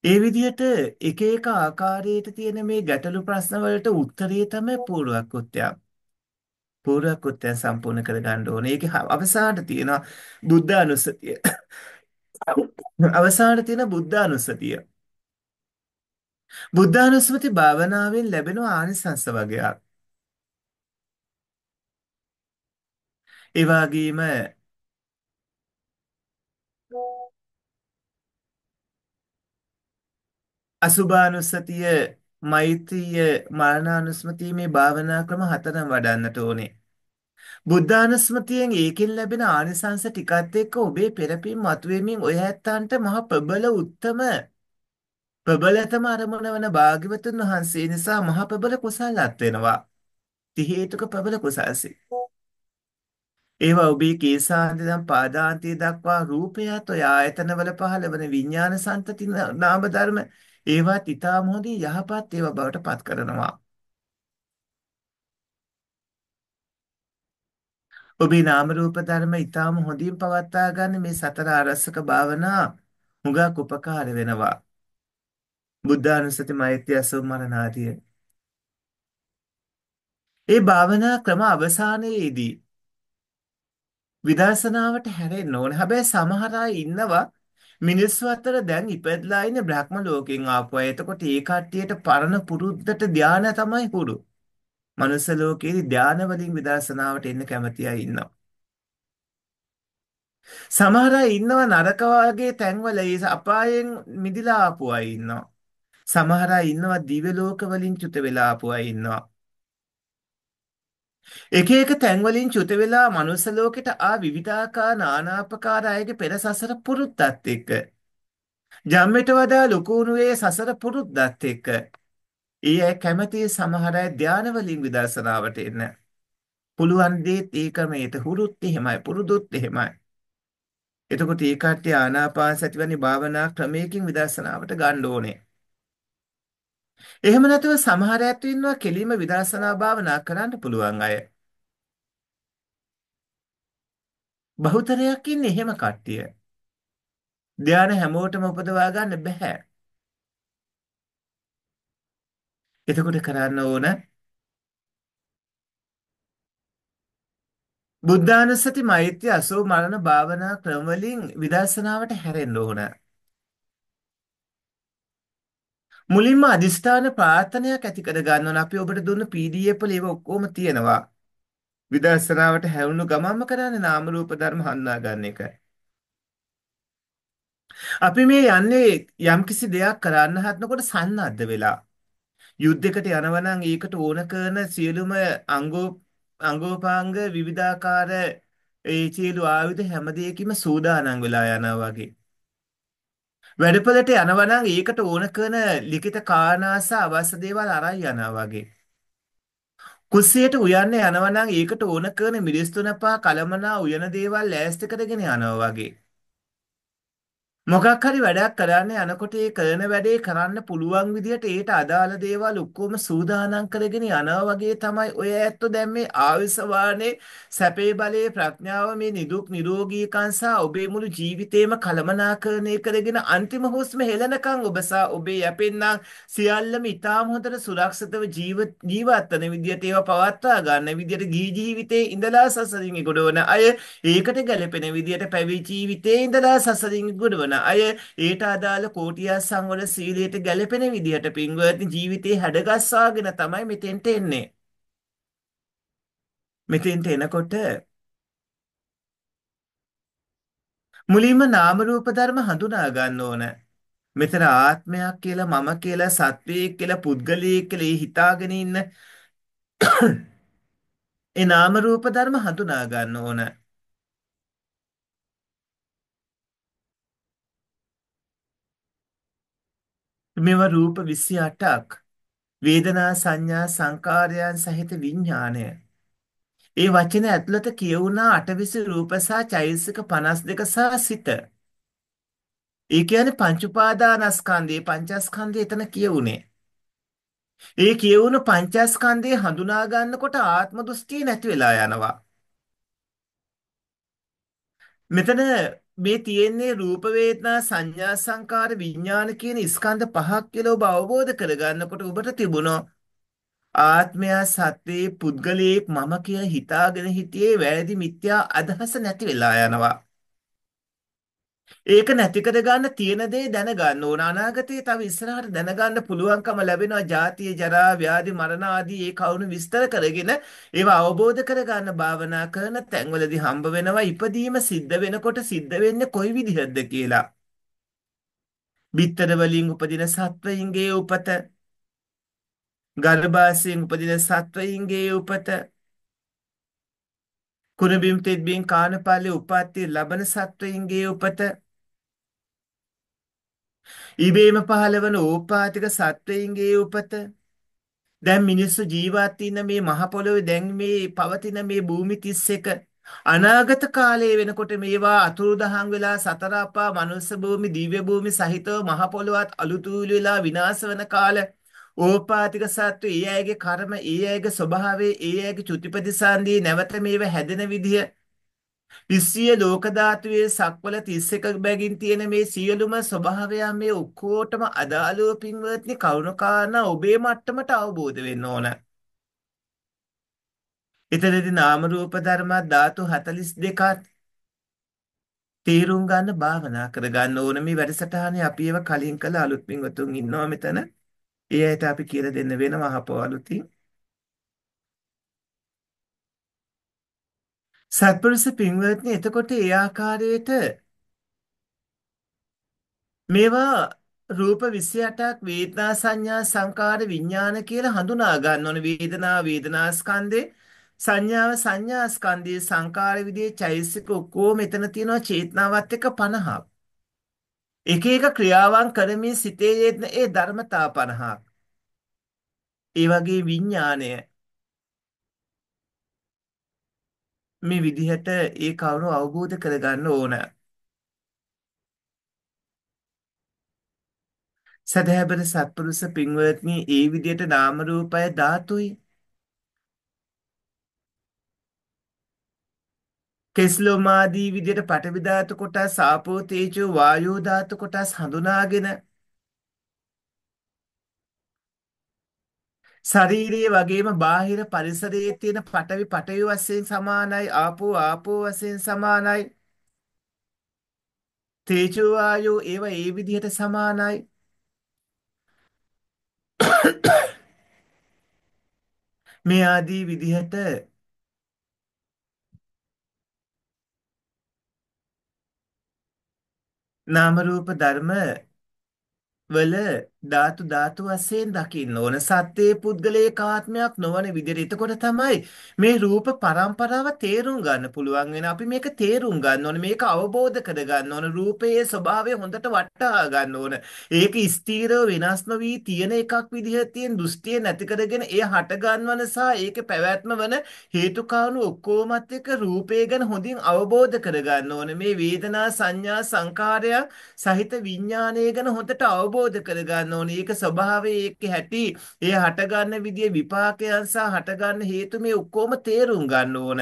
ඒ විදිහට එක එක ආකාරයට තියෙන මේ ගැටලු ප්‍රශ්න වලට උත්තරේ තමයි පූර්වක්‍ෘත්‍යය. පූර්වක්‍ෘත්‍යය සම්පූර්ණ කරගන්න ඕනේ. ඒකේ අවසානට තියෙනවා බුද්ධ අනුස්සතිය. අවසානට තියෙන බුද්ධ අනුස්සතිය. බුද්ධානුස්මති භාවනාවෙන් ලැබෙන ආනිසංස වගේක්. ඒ වගේම අසුභානුස්සතිය, මෛත්‍රිය, මරණානුස්මතිය මේ භාවනා ක්‍රම හතරම වඩන්නට ඕනේ. බුද්ධානුස්මතියෙන් ඒකෙන් ලැබෙන ආනිසංස ටිකත් එක්ක ඔබේ පෙරපින් මතුවෙමින් ඔය ඇත්තන්ට මහ ප්‍රබල උත්තම ප්‍රබලතම අරමුණ වන භාග්‍යවතුන් වහන්සේ නිසා මහ ප්‍රබල කුසලات වෙනවා. ති හේතුක ප්‍රබල කුසල්සේ. ඒවා ඔබේ කේසාන්ත ඉඳන් පාදාන්තය දක්වා රූපයත් ඔය ආයතනවල පහළ වන විඥාන සංතති නාම ධර්ම ඒවත් ඊටා මොහොදී යහපත් ඒවා බවට පත් කරනවා. ඔබේ නාම රූප ධර්ම ඊටාම හොඳින් පවත්වා ගන්න මේ සතර ආරස්සක භාවනා හුඟක් උපකාර වෙනවා. බුද්ධානුස්සති මෛත්‍රී අසු මරණ ආදිය. ඒ භාවනා ක්‍රම අවසානයේදී විදර්ශනාවට හැරෙන්න ඕන. හැබැයි සමහර අය ඉන්නවා මිනිස්සු අතර දැන් ඉපදලා ඉන්නේ බ්‍රහ්ම ලෝකෙන් ආපු අය. එතකොට ඒ කට්ටියට පරණ පුරුද්දට ධානය තමයි හුරු. මනුස්ස ලෝකයේදී ධාන වලින් විදර්ශනාවට එන්න කැමති අය ඉන්නවා. සමහර අය ඉන්නවා නරක වාගේ තැන්වල ඒ අපායෙන් මිදිලා ආපු අය ඉන්නවා. සමහර අය ඉන්නවා දිව්‍ය ලෝක වලින් චුත වෙලා ආපු අය ඉන්නවා. එක එක තැන් වලින් චුත වෙලා මනුස්ස ලෝකෙට ආ විවිධාකාර නානාපකාර අයගේ පෙර සසර පුරුද්දත් එක්ක ජම්මෙට වඩා ලොකු වුණේ සසර පුරුද්දත් එක්ක ඒ අය කැමති සමහර අය ධාන වලින් විදර්ශනාවට එන්න පුළුවන් දේත් ඒ ක්‍රමයට හුරුත් එහෙමයි පුරුදුත් එහෙමයි. එතකොට ඒ කට්ටිය ආනාපාන සති වැනි භාවනා ක්‍රමයකින් විදර්ශනාවට ගන්න ඕනේ. එහෙම නැතුව සමහර අයත් ඉන්නවා කෙලින්ම විදර්ශනා භාවනා කරන්න පුළුවන් අය. බහුතරයක් ඉන්නේ එහෙම කට්ටිය. ධානය හැමෝටම උපදවා ගන්න බෑ. එතකොට කරන්න ඕන බුද්ධානුස්සති මෛත්‍රී අසෝ මරණ භාවනා ක්‍රම වලින් විදර්ශනාවට හැරෙන්න ඕන. මුලින්ම අදිෂ්ඨාන ප්‍රාර්ථනයක් ඇති කර ගන්න ඕන. අපි ඔබට දුන්න PDF වල ඒව ඔක්කොම තියෙනවා. විදර්ශනාවට හැරුණු ගමන්ම කරන්නේ නාම රූප ධර්ම හඳුනා ගන්න එක. අපි මේ යන්නේ යම්කිසි දෙයක් කරන්න හදනකොට සන්නද්ධ වෙලා. යුද්ධයකට යනවා නම් ඒකට ඕන කරන සියලුම අංගෝපාංග විවිධාකාර ඒ සියලු ආයුධ හැම දෙයකින්ම සූදානම් වෙලා යනවා වගේ. වැඩපළට යනවා නම් ඒකට ඕන කරන ලිඛිත කාරණාස අවශ්‍ය දේවල් අරන් යනවා වගේ. කුස්සියට උයන්න යනවා නම් ඒකට ඕන කරන මිරිස් තුනපා කලමනා උයන දේවල් ලෑස්ති කරගෙන යනවා වගේ. මොකක් හරි වැඩක් කරන්න යනකොට ඒ කරන වැඩේ කරන්න පුළුවන් විදිහට ඒට අදාළ දේවල් ඔක්කොම සූදානම් කරගෙන යනවා වගේ තමයි ඔය ඇත්තෝ දැන් මේ ආවිසවානේ සැපේ බලේ ප්‍රඥාව මේ නිදුක් නිරෝගීකම් සහ ඔබේ මුළු ජීවිතේම කළමනාකරණය කරගෙන අන්තිම හුස්ම හෙලනකම් ඔබ සහ ඔබේ යැපෙන්නා සියල්ලම ඊටාම හොඳට සුරක්ෂිතව ජීවත් වෙන විදිහට ඒවා පවත්වා ගන්න විදිහට ගිහි ජීවිතේ ඉඳලා සසරින් ගොඩවන අය ඒකට ගැලපෙන විදිහට පැවිදි ජීවිතේ ඉඳලා සසරින් ගොඩවන අය ඒට අදාළ කෝටියා සංවර සීලයට ගැලපෙන විදිහට පින්වත්නි ජීවිතේ හැඩගස්වාගෙන තමයි මෙතෙන්ට එන්නේ. මෙතෙන්ට එනකොට මුලින්ම නාම රූප ධර්ම හඳුනා ගන්න ඕන. මෙතන ආත්මයක් කියලා මම කියලා සත්වයෙක් කියලා පුද්ගලයෙක් කියලා හිතාගෙන ඉන්න ඒ නාම රූප ධර්ම හඳුනා ගන්න ඕන. මේවා රූප 28ක් වේදනා සංඥා සංකාරයන් සහිත විඥාණය. ඒ වචන ඇතුළත කියවුණා අටවිසි රූප සහ චෛතසික 52 සහ සිත. ඒ කියන්නේ පංච උපාදානස්කන්ධේ පංචස්කන්ධය එතන කියවුනේ. ඒ කියවුණු පංචස්කන්ධය හඳුනා ගන්නකොට ආත්ම දෘෂ්ටිය නැති වෙලා යනවා. මෙතන මේ තියෙන්නේ රූප වේදනා සංඥා සංකාර විඥාන කියන ස්කන්ධ පහක් කියලා ඔබ අවබෝධ කරගන්නකොට ඔබට තිබුණා ආත්මය සත්‍යයේ පුද්ගලයෙක් මම කියලා හිතාගෙන හිටියේ වැරදි මිත්‍යා අදහස නැති වෙලා යනවා. ඒක නැති කර ගන්න තියෙන දේ දැනගන්න ඕන. අනාගතයේ තව ඉස්සරහට දැනගන්න පුළුවන්කම ලැබෙනවා. ජාතිය ජරා ව්‍යාධි මරණ ආදී ඒ කවුණු විස්තර කරගෙන ඒවා අවබෝධ කරගන්න භාවනා කරන තැන්වලදී හම්බ වෙනවා. ඉපදීම සිද්ධ වෙනකොට සිද්ධ වෙන්නේ කොයි විදිහටද කියලා. බිත්තර වලින් උපදින සත්වයින්ගේ උපත ගර්භාෂයෙන් උපදින සත්වයින්ගේ උපත කුණබිම් තෙත්බිම් කානපාලේ උපාත්ති ලබන සත්වයින්ගේ උපත ඉබේම පහළ වන ඕපාතික සත්වයින්ගේ උපත දැන් මිනිස්සු ජීවත් ඉන්න මේ මහ පොළොවේ දැන් මේ පවතින මේ භූමි 31 අනාගත කාලයේ වෙනකොට මේවා අතුරුදහන් වෙලා සතර අපා මනුස්ස භූමි දිව්‍ය භූමි සහිතව මහ පොළොවත් අලුතූලු වෙලා විනාශ වෙන කාල ඕපාතික සත්ව ඒ අයගේ කර්ම ඒ අයගේ ස්වභාවය ඒ අයගේ චුතිපතිසන්දී නැවත මේව හැදෙන විදිය විශ්වීය ලෝක ධාතුවේ සක්වල 31 බැගින් තියෙන මේ සියලුම ස්වභාවයන් මේ ඔක්කොටම අදාළව පින්වත්නි කරුණාකාරණා ඔබේ මට්ටමට අවබෝධ වෙන්න ඕන. එතනදී නාම රූප ධර්ම ධාතු 42ක් තේරුම් ගන්න භාවනා කර ගන්න ඕන. මේ වැඩසටහනේ අපි ඒව කලින් කළ අලුත් පින්වතුන් ඉන්නවා මෙතන. ඒ ඇයිට අපි කියලා දෙන්න වෙනවා අහපුව අලුතින්. සත්පුරුෂ පින්වත්නි එතකොට ඒ ආකාරයට මේවා රූප 28ක් වේදනා සංඥා සංකාර විඥාන කියලා හඳුනා ගන්න ඕන. වේදනා ස්කන්ධේ සංඥාව සංඥා ස්කන්ධයේ සංකාර විදියේ චෛතසික ඔක්කොම මෙතන තියෙනවා චේතනාවත් එක්ක 50ක්. එක එක ක්‍රියාවන් කරමින් සිතේ යෙදෙන ඒ ධර්මතා 50ක්. ඒ වගේ විඥාණය මේ විදිහට ඒ කවුරු අවබෝධ කරගන්න ඕන. සදහැබර සත්පුරුෂ පින්වත්නි ඒ විදිහට නාම රූපය ධාතුයි. කෙස්ලොමාදී විදිහට පඨවි ධාතු කොටස් ආපෝ තේජෝ වායෝ ධාතු කොටස් හඳුනාගෙන ශරීරයේ වගේම බාහිර පරිසරයේ තියෙන පඨවි වශයෙන් සමානයි ආපෝ වශයෙන් සමානයි තේජෝ වායෝ ඒවා ඒ විදිහට සමානයි මේ ආදී විදිහට නාම රූප ධර්ම වල ධාතු වශයෙන් දකින්න ඕන සත්‍යයේ පුද්ගලයක ආත්මයක් නොවන විදිහට. එතකොට තමයි මේ රූප පරම්පරාව තේරුම් ගන්න පුළුවන් වෙන. අපි මේක තේරුම් ගන්න ඕන. මේක අවබෝධ කර ගන්න ඕන. රූපයේ ස්වභාවය හොඳට වටහා ගන්න ඕන. ඒක ස්ථීරව වෙනස් නොවි තියෙන එකක් විදිහට තියෙන දෘෂ්ටිය නැති කරගෙන එය හට ගන්නවන සහ ඒකේ පැවැත්ම වන හේතු කාරණු ඔක්කොමත් එක්ක රූපය ගැන හොඳින් අවබෝධ කර ගන්න ඕන. මේ වේදනා සංඥා සංකාරය සහිත විඥානය ගැන හොඳට අවබෝධ කරගන්න ඕනේ. ඒක ස්වභාවය ඒක හැටි ඒ හටගන්න විදිය විපාකයන් සහ හටගන්න හේතු මේ ඔක්කොම තේරුම් ගන්න ඕන.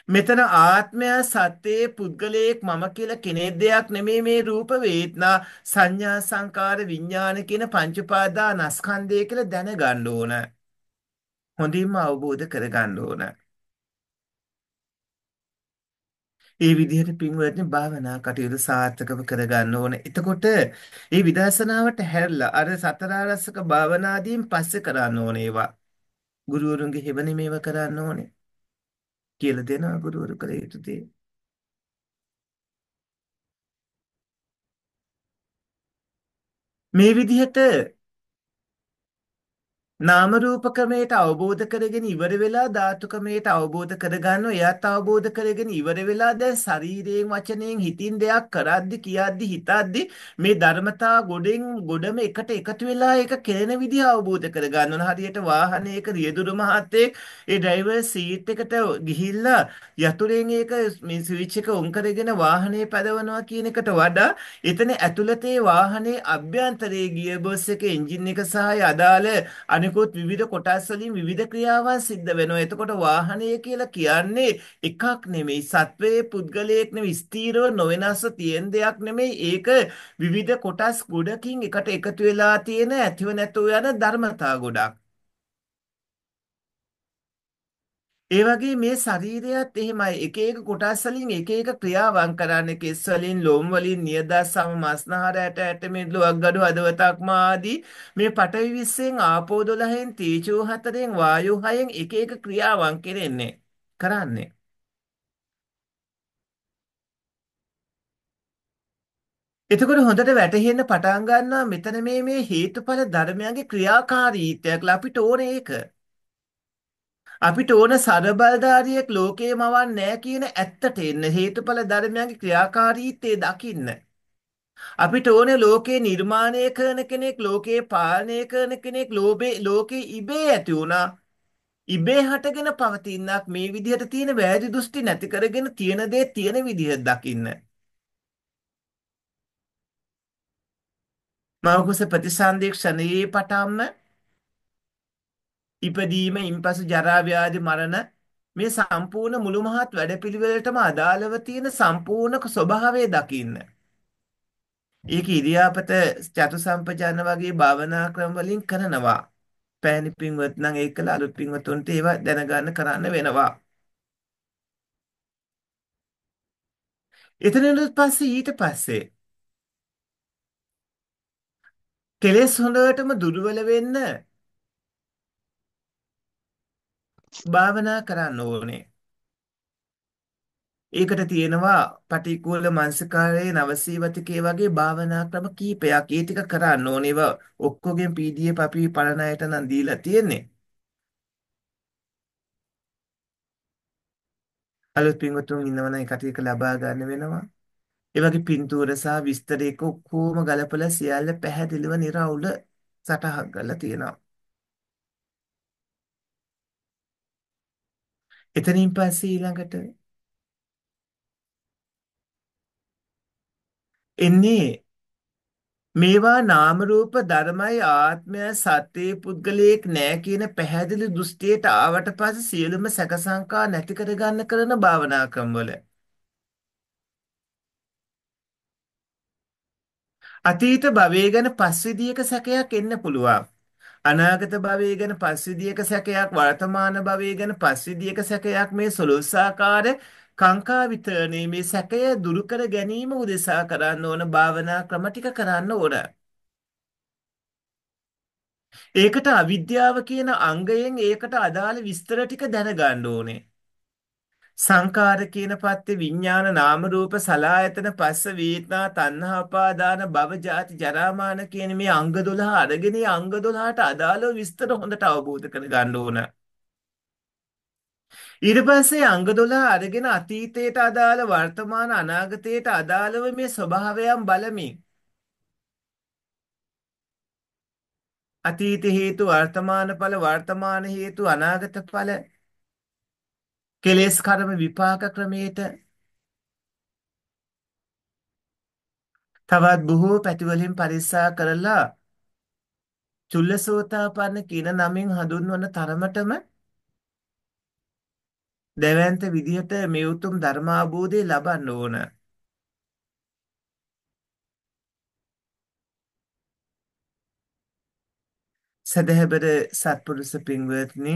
මෙතන ආත්මය සත්‍යයේ පුද්ගලයෙක් මම කියලා කෙනෙක් දෙයක් නෙමේ මේ රූප වේදනා සංඥා සංකාර විඥාන කියන පංච උපාදානස්කන්ධය කියලා දැනගන්න ඕන. හොඳින්ම අවබෝධ කරගන්න ඕන. ඒ විදිහට පින්වත්නි භාවනා කටයුතු සාර්ථකව කරගන්න ඕන. එතකොට මේ විදර්ශනාවට හැරලා අර සතරාරස්සක භාවනාදීන් පස්සේ කරන්න ඕනේ ඒවා. ගුරුවරුන්ගේ හැබනේ මේවා කරන්න ඕනේ කියලා දෙනවා ගුරුවරු කළ යුතු දේ. මේ විදිහට නාම රූප ක්‍රමයට අවබෝධ කරගෙන ඉවර වෙලා ධාතු ක්‍රමයට අවබෝධ කරගන්නවා. එයාත් අවබෝධ කරගෙන ඉවර වෙලා දැන් ශරීරයෙන් වචනයෙන් හිතින් දෙයක් කරද්දි කියද්දි හිතද්දි මේ ධර්මතා ගොඩම එකට එකතු වෙලා ඒක කෙරෙන විදිහ අවබෝධ කරගන්නවා. හරියට වාහනයක රියදුරු මහත්තයෙක් ඒ ඩ්‍රයිවර් සීට් එකට ගිහිල්ලා යතුරෙන් ඒක මේ ස්විච් එක ඔන් කරගෙන වාහනේ පැදවනවා කියන එකට වඩා එතන ඇතුළතේ වාහනේ අභ්‍යන්තරයේ ගියර්බොක්ස් එක එන්ජින් එක සහ අදාළ අනිකුත් විවිධ කොටස් වලින් විවිධ ක්‍රියාවන් සිද්ධ වෙනවා. එතකොට වාහනය කියලා කියන්නේ එකක් නෙමෙයි. සත්වයේ පුද්ගලයෙක් නෙමෙයි. ස්ථීරව නොවෙනස්ව තියෙන දෙයක් නෙමෙයි. ඒක විවිධ කොටස් ගොඩකින් එකට එකතු වෙලා තියෙන ඇතිව නැතුව යන ධර්මතා ගොඩක්. ඒ වගේ මේ ශරීරයත් එහෙමයි එක එක කොටස් වලින් එක එක ක්‍රියාවන් කරන්නේ කෙස් වලින් ලොම් වලින් නියදත් සම මස්නහර ඇට මෙඩළු අග්ගඩු හදවතක් ආදී මේ පඨවි 20න් ආපෝ 12න් තේජෝ 4න් වායෝ 6න් එක එක ක්‍රියාවන් කරන්නේ. එතකොට හොඳට වැටහෙන්න පටන් ගන්නවා මෙතන මේ හේතුඵල ධර්මයන්ගේ ක්‍රියාකාරීත්වයක් අපිට ඕනේ ඒක. අපිට ඕන සරබලධාරියෙක් ලෝකේ මවන්නේ නැහැ කියන ඇත්තට එන්න හේතුඵල ධර්මයන්ගේ ක්‍රියාකාරීත්වය දකින්න. අපිට ඕනේ ලෝකේ නිර්මාණය කරන කෙනෙක්, ලෝකේ පාලනය කරන කෙනෙක්, ලෝකේ ඉබේ ඇති වුණා. ඉබේ හටගෙන පවතිනක් මේ විදිහට තියෙන වැරදි දෘෂ්ටි නැති කරගෙන තියෙන දේ තියෙන විදිහට දකින්න. මවකුස ප්‍රතිසන්දීක්ෂණයේ පටන්ම ඉපදීම, ඉන්පසු ජරා ව්‍යාධි මරණ මේ සම්පූර්ණ මුළු මහත් වැඩපිළිවෙලටම අදාළව තියෙන සම්පූර්ණ ස්වභාවය දකින්න. ඒක ඉරියාපත චතු සම්පජාන වගේ භාවනා ක්‍රම වලින් කරනවා. පෑණි පින්වත් නම් ඒක කළා අලුත් පින්වතුන්ට ඒවා දැනගන්න කරන්න වෙනවා. එතනිනුත් පස්සේ ඊට පස්සේ කෙලෙස් හොඳටම දුර්වල වෙන්න භාවනා කරන්න ඕනේ. ඒකට තියෙනවා පටික්කුල මනසිකාරයේ නවසීවතිකේ වගේ භාවනා ක්‍රම කීපයක්. ඒ ටික කරන්න ඕනේ. ඒවා ඔක්කොගෙන් PDF අපි පරණ අයට නම් දීලා තියෙන්නේ. අලුත් පින්වතුන් ඉන්නවනම් ඒ කටයුතු ලබා ගන්න වෙනවා. ඒ වගේ පින්තූර සහ විස්තර එක ඔක්කොම ගලපලා සියල්ල පැහැදිලිව නිර්වුල සටහන් කරලා තියෙනවා. එතනින් පස්සේ ඊළඟට එන්නේ මේවා නාම රූප ධර්මයි ආත්මය සත්‍යයේ පුද්ගලයෙක් නෑ කියන පැහැදිලි දෘෂ්ටියට ආවට පස්සේ සියලුම සැක සංකා නැති කරගන්න කරන භාවනා ක්‍රමවල අතීත භවයේ ගැන පස්විදියක සැකයක් එන්න පුළුවන්. අනාගත භවයේ ගැන පස්විදියක සැකයක්, වර්තමාන භවයේ ගැන පස්විදියක සැකයක්, මේ සොළොස්ආකාර කාංකා විතරනේ මේ සැකය දුරු කර ගැනීම උදෙසා කරන්න ඕන භාවනා ක්‍රම ටික කරන්න ඕන. ඒකට අවිද්‍යාව කියන අංගයෙන් ඒකට අදාළ විස්තර ටික දැනගන්න ඕනේ. සංකාර කියන පත්තේ විඥාන නාම රූප සලආයතන පස්ස වේදනා තණ්හා උපාදාන භව ජාති ජරා මරණ කියන මේ අංග 12 අරගෙන මේ අංග 12ට අදාළව විස්තර හොඳට අවබෝධ කරගන්න ඕන. ඊට පස්සේ අංග 12 අරගෙන අතීතයට අදාළ වර්තමාන අනාගතයට අදාළව මේ ස්වභාවයන් බලමින් අතීත හේතු වර්තමාන ඵල වර්තමාන හේතු අනාගත ඵල කෙලෙස් කර්ම විපාක ක්‍රමයට තවත් බොහෝ පැතිවලින් පරික්ෂා කරලා චුල්ලසෝතාපන්න කියන නමින් හඳුන්වන තරමටම දැවැන්ත විදිහට මේ උතුම් ධර්මාභෝධය ලබන්න ඕන. සදහැබර සත්පුරුෂ පින්වත්නි,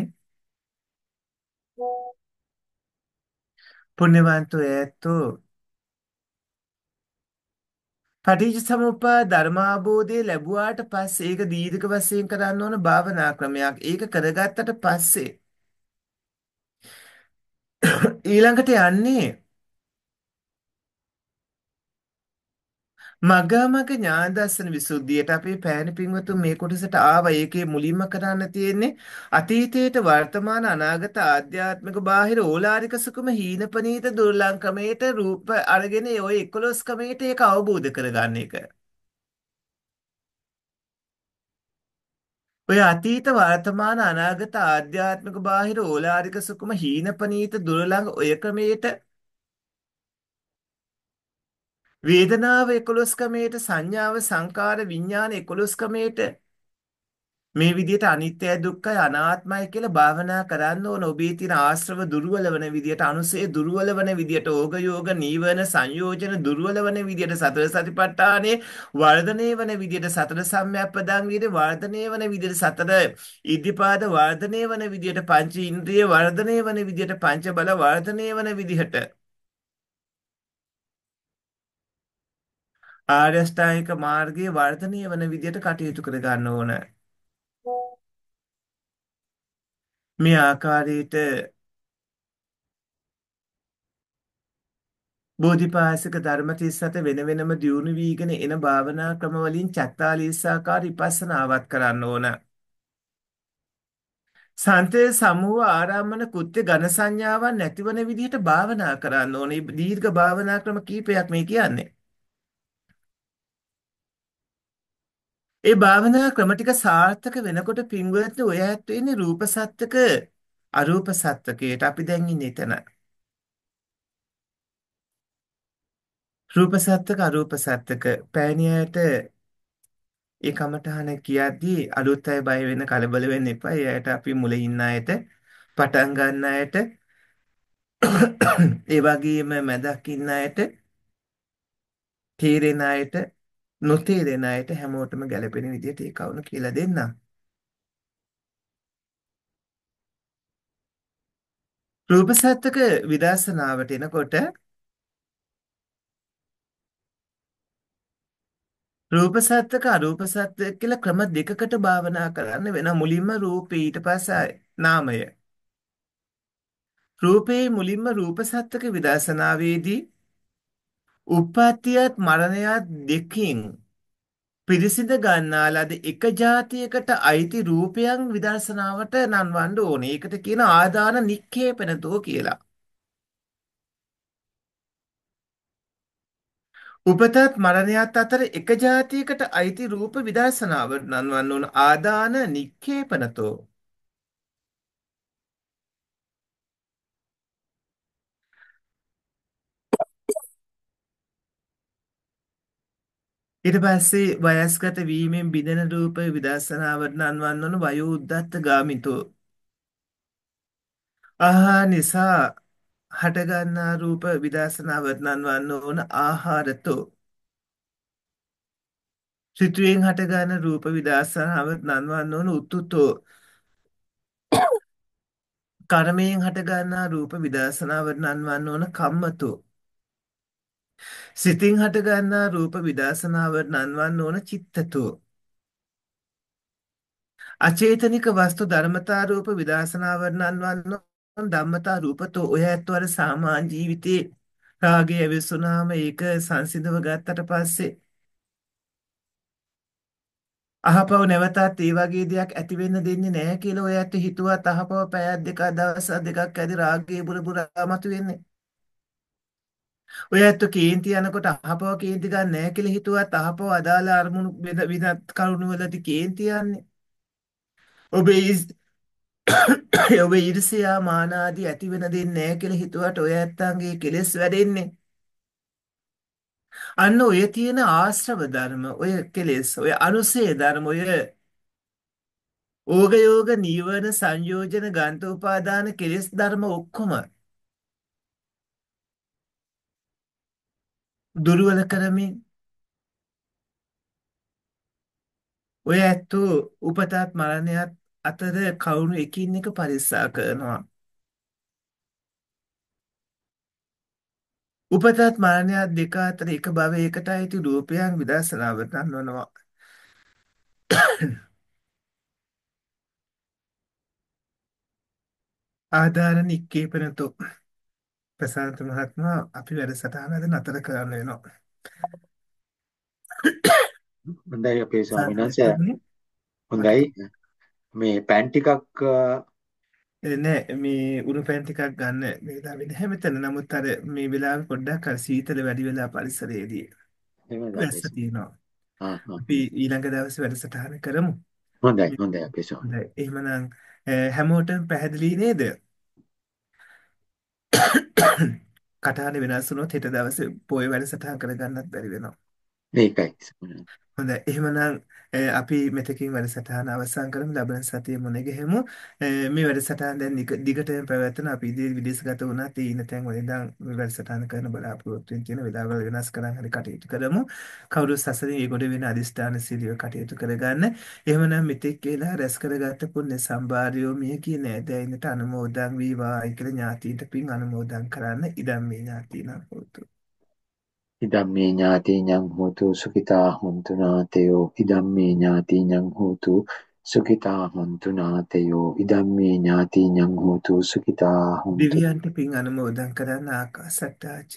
පුණ්‍යවන්තෝ ඇත්තෝ පටිච්චසමුප්පාද ධර්මාභෝධය ලැබුවාට පස්සේ ඒක දීර්ඝ වශයෙන් කරන්න ඕන භාවනා ක්‍රමයක්. ඒක කරගත්තට පස්සේ ඊළඟට යන්නේ මග්ගමග්ග ඥාන දර්ශන විසුද්ධියට. අපේ පෑණි පින්වතුන් මේ කොටසට ආවා. ඒකේ මුලින්ම කරන්න තියෙන්නේ අතීතයට වර්තමාන අනාගත ආධ්‍යාත්මික බාහිර ඕලාරික සුකුම හීනපනීත දුර්ලංකමයට රූප අරගෙන ඔය 11 කමයට ඒක අවබෝධ කරගන්න එක. ඔය අතීත වර්තමාන අනාගත ආධ්‍යාත්මික බාහිර ඕලාරික සුකුම හීනපනීත දුර්ලංඝ ඔය ක්‍රමයට වේදනාව 11 ක්‍රමයට සංඥාව සංකාර විඥාන 11 ක්‍රමයට මේ විදිහට අනිත්‍යයි දුක්ඛයි අනාත්මයි කියලා භාවනා කරන්න ඕන. ඔබේ තියෙන ආශ්‍රව දුර්වල වෙන විදිහට, අනුසය දුර්වල වෙන විදිහට, ඕග යෝග නීවරණ සංයෝජන දුර්වල වෙන විදිහට, සතර සතිපට්ඨානේ වර්ධනය වෙන විදිහට, සතර සම්‍යක්පදං විදිහට වර්ධනය වෙන විදිහට, සතර ඉද්ධිපාද වර්ධනය වෙන විදිහට, පංච ඉන්ද්‍රිය වර්ධනය වෙන විදිහට, පංච බල වර්ධනය වෙන විදිහට ආර්ය අෂ්ටාංගික මාර්ගයේ වර්ධනය වෙන විදිහට කටයුතු කර ගන්න ඕන. මේ ආකාරයට බෝධිපාශික ධර්ම 37 වෙන වෙනම දියුණු වීගෙන එන භාවනා ක්‍රම වලින් 44 ආකාර විපස්සනාවත් කරන්න ඕන. සන්තේ සමූහ ආරම්මන කෘත්‍ය ඝන සංඥාවක් නැතිවන විදිහට භාවනා කරන්න ඕනේ. දීර්ඝ භාවනා ක්‍රම කීපයක් මේ කියන්නේ. ඒ භාවනා ක්‍රම ටික සාර්ථක වෙනකොට පින්වත්නි ඔය ඇත්ත වෙන්නේ රූප සත්‍යක අරූප සත්‍යකයට අපි දැන් ඉන්නේ එතන. රූප සත්‍යක අරූප සත්‍යක පෑණියට ඒ කමඨහන කියද්දී අලුත් අය බය වෙන්න කලබල වෙන්න එපා. ඒ අයට අපි මුල ඉන්න අයට පටන් ගන්න අයට ඒ වගේම මැදක් ඉන්න අයට තේරෙන අයට නොතේරෙන අයට හැමෝටම ගැලපෙන විදිහට ඒ කවුණ කියලා දෙන්නම්. රූප සත්‍යක විදර්ශනාවට එනකොට රූප සත්‍යක අරූප සත්‍ය කියලා ක්‍රම දෙකකට භාවනා කරන්න වෙන මුලින්ම රූපේ ඊට පස්සේ නාමය. රූපේ මුලින්ම රූප සත්‍යක විදර්ශනාවේදී උප්පත්තියත් මරණයත් දෙකින් පිරිසිඳ ගන්නා ලද එක જાතියකට අයිති රූපයන් විදර්ශනාවට නන්වන්න ඕනේ. ඒකට කියන ආදාන නික්කේපනතෝ කියලා. උපතත් මරණයත් අතර එක જાතියකට අයිති රූප විදර්ශනාවට නන්වන්න ඕන ආදාන නික්කේපනතෝ. ඊට පස්සේ වයස්ගත වීමෙන් බිඳෙන රූප විදර්ශනාවට නන්වන්න ඕන වයෝ උද්දත්ත ගාමිතෝ. ආහා නිසා හටගන්නා රූප විදර්ශනාවට නන්වන්න ඕන ආහාරතෝ. සිතුවෙන් හටගන්න රූප විදර්ශනාවට නන්වන්න ඕන උත්තුතෝ. කර්මයෙන් හටගන්නා රූප විදර්ශනාවට නන්වන්න ඕන කම්මතෝ. සිතින් හටගන්නා රූප විදර්ශනාවට නන්වන්න ඕන චිත්තතෝ. අචේතනික වස්තු ධර්මතා රූප විදර්ශනාවට නන්වන්න ඕන ධම්මතා රූපතෝ. ඔය ඇත්තෝ අර සාමාන්‍ය ජීවිතේ රාගය ඇවිස්සුනාම ඒක සංසිඳව ගත්තට පස්සේ අහපව නැවතත් ඒ වගේ දෙයක් ඇති වෙන්න දෙන්නේ නැහැ කියලා ඔය ඇත්ත හිතුවත් අහපව පැයක් දෙකක් දවස් දෙකක් ඇති රාගයේ බුර බුරා මතුවෙන්නේ. ඔය ඇත්ත කේන්ති යනකොට අහපව කේන්ති ගන්න නැහැ කියලා හිතුවත් අහපව අදාළ අරමුණු විදත් කරුණු වලදී කේන්ති යන්නේ. ඔබ ඔබ ඊර්ෂ්‍යා මාන ආදී ඇති වෙන දෙන්නේ නැහැ කියලා හිතුවට ඔය ඇත්තන්ගේ කෙලෙස් වැඩෙන්නේ. අන්න ඔය තියෙන ආශ්‍රව ධර්ම ඔය කෙලෙස් ඔය අනුසය ධර්ම ඔය ඕග යෝග නීවරණ සංයෝජන ගන්ධ උපාදාන කෙලෙස් ධර්ම ඔක්කොම දුර්වල කරමින් ඔය ඇත්තෝ උපතත් මරණයත් අතර කවුණු එකින් එක පරිස්සා කරනවා. උපතත් මරණයත් දෙක අතර එක භවයකට අයිති රූපයන් විදර්ශනාවට නන්වනවා. ආධාර නික්කේපනතෝ. ප්‍රසාන්ත මහත්මයා අපි වැඩසටහන අද නතර කරන්න වෙනවා. හොඳයි අපේ ස්වාමීන් වහන්සේ. සාකච්ඡානේ හොඳයි. මේ පෑන් ටිකක් නෑ මේ උණු පැන් ටිකක් ගන්න මේ වෙලාවේ නැහැ මෙතන. නමුත් අර මේ වෙලාවේ පොඩ්ඩක් අර සීතල වැඩි වෙලා පරිසරයේදී එහෙමද අපේ වැස්ස තියෙනවා. ආ ආ අපි ඊළඟ දවසේ වැඩසටහන කරමු. හොඳයි හොඳයි අපේ ස්වාමීන්. හොඳයි. එහෙමනම් හැමෝටම පැහැදිලි නේද? කටහඬ වෙනස් වුණොත් හෙට දවසේ පොය වැඩසටහන් කරගන්නත් බැරි වෙනවා. මේකයි. හොඳයි. එහෙමනම් අපි මෙතකින් වැඩසටහන අවසන් කරමු. ලබන සතියේ මුණ ගැහෙමු. මේ වැඩසටහන දැන් දිගටම පැවැත්වෙන අපි ඉදිරි විදේශගත වුණත් ඒ ඉන්න තැන් වල ඉඳන් මේ වැඩසටහන කරන බලාපොරොත්තු වෙන තියෙන වෙලාවල් වෙනස් කරන් හරි කටයුතු කරමු. කවුරු සසරින් ඒ ගොඩ වෙන අදිස්ථාන සීලිය කටයුතු කරගන්න. එහෙමනම් මෙතෙක් කියලා රැස් කරගත්ත පුණ්‍ය සම්භාරයෝ මිය කියන ඇදයින්ට අනුමෝදන් වේවායි කියලා ඥාතීන්ට පින් අනුමෝදන් කරන්න. ඉදම් මේ ඥාතීනම් හොතු. ඉදම්මේ ඥාතිඤ්ඤං හෝතු සුඛිතා හොන්තු නාතයෝ ඉදම්මේ ඥාතිඤ්ඤං හෝතු සුඛිතා හොන්තු නාතයෝ ඉදම්මේ ඥාතිඤ්ඤං හෝතු සුඛිතා හොන්තු දිව්‍යයන්ට පින් අනුමෝදන් කරන්න ආකාසට්ටාච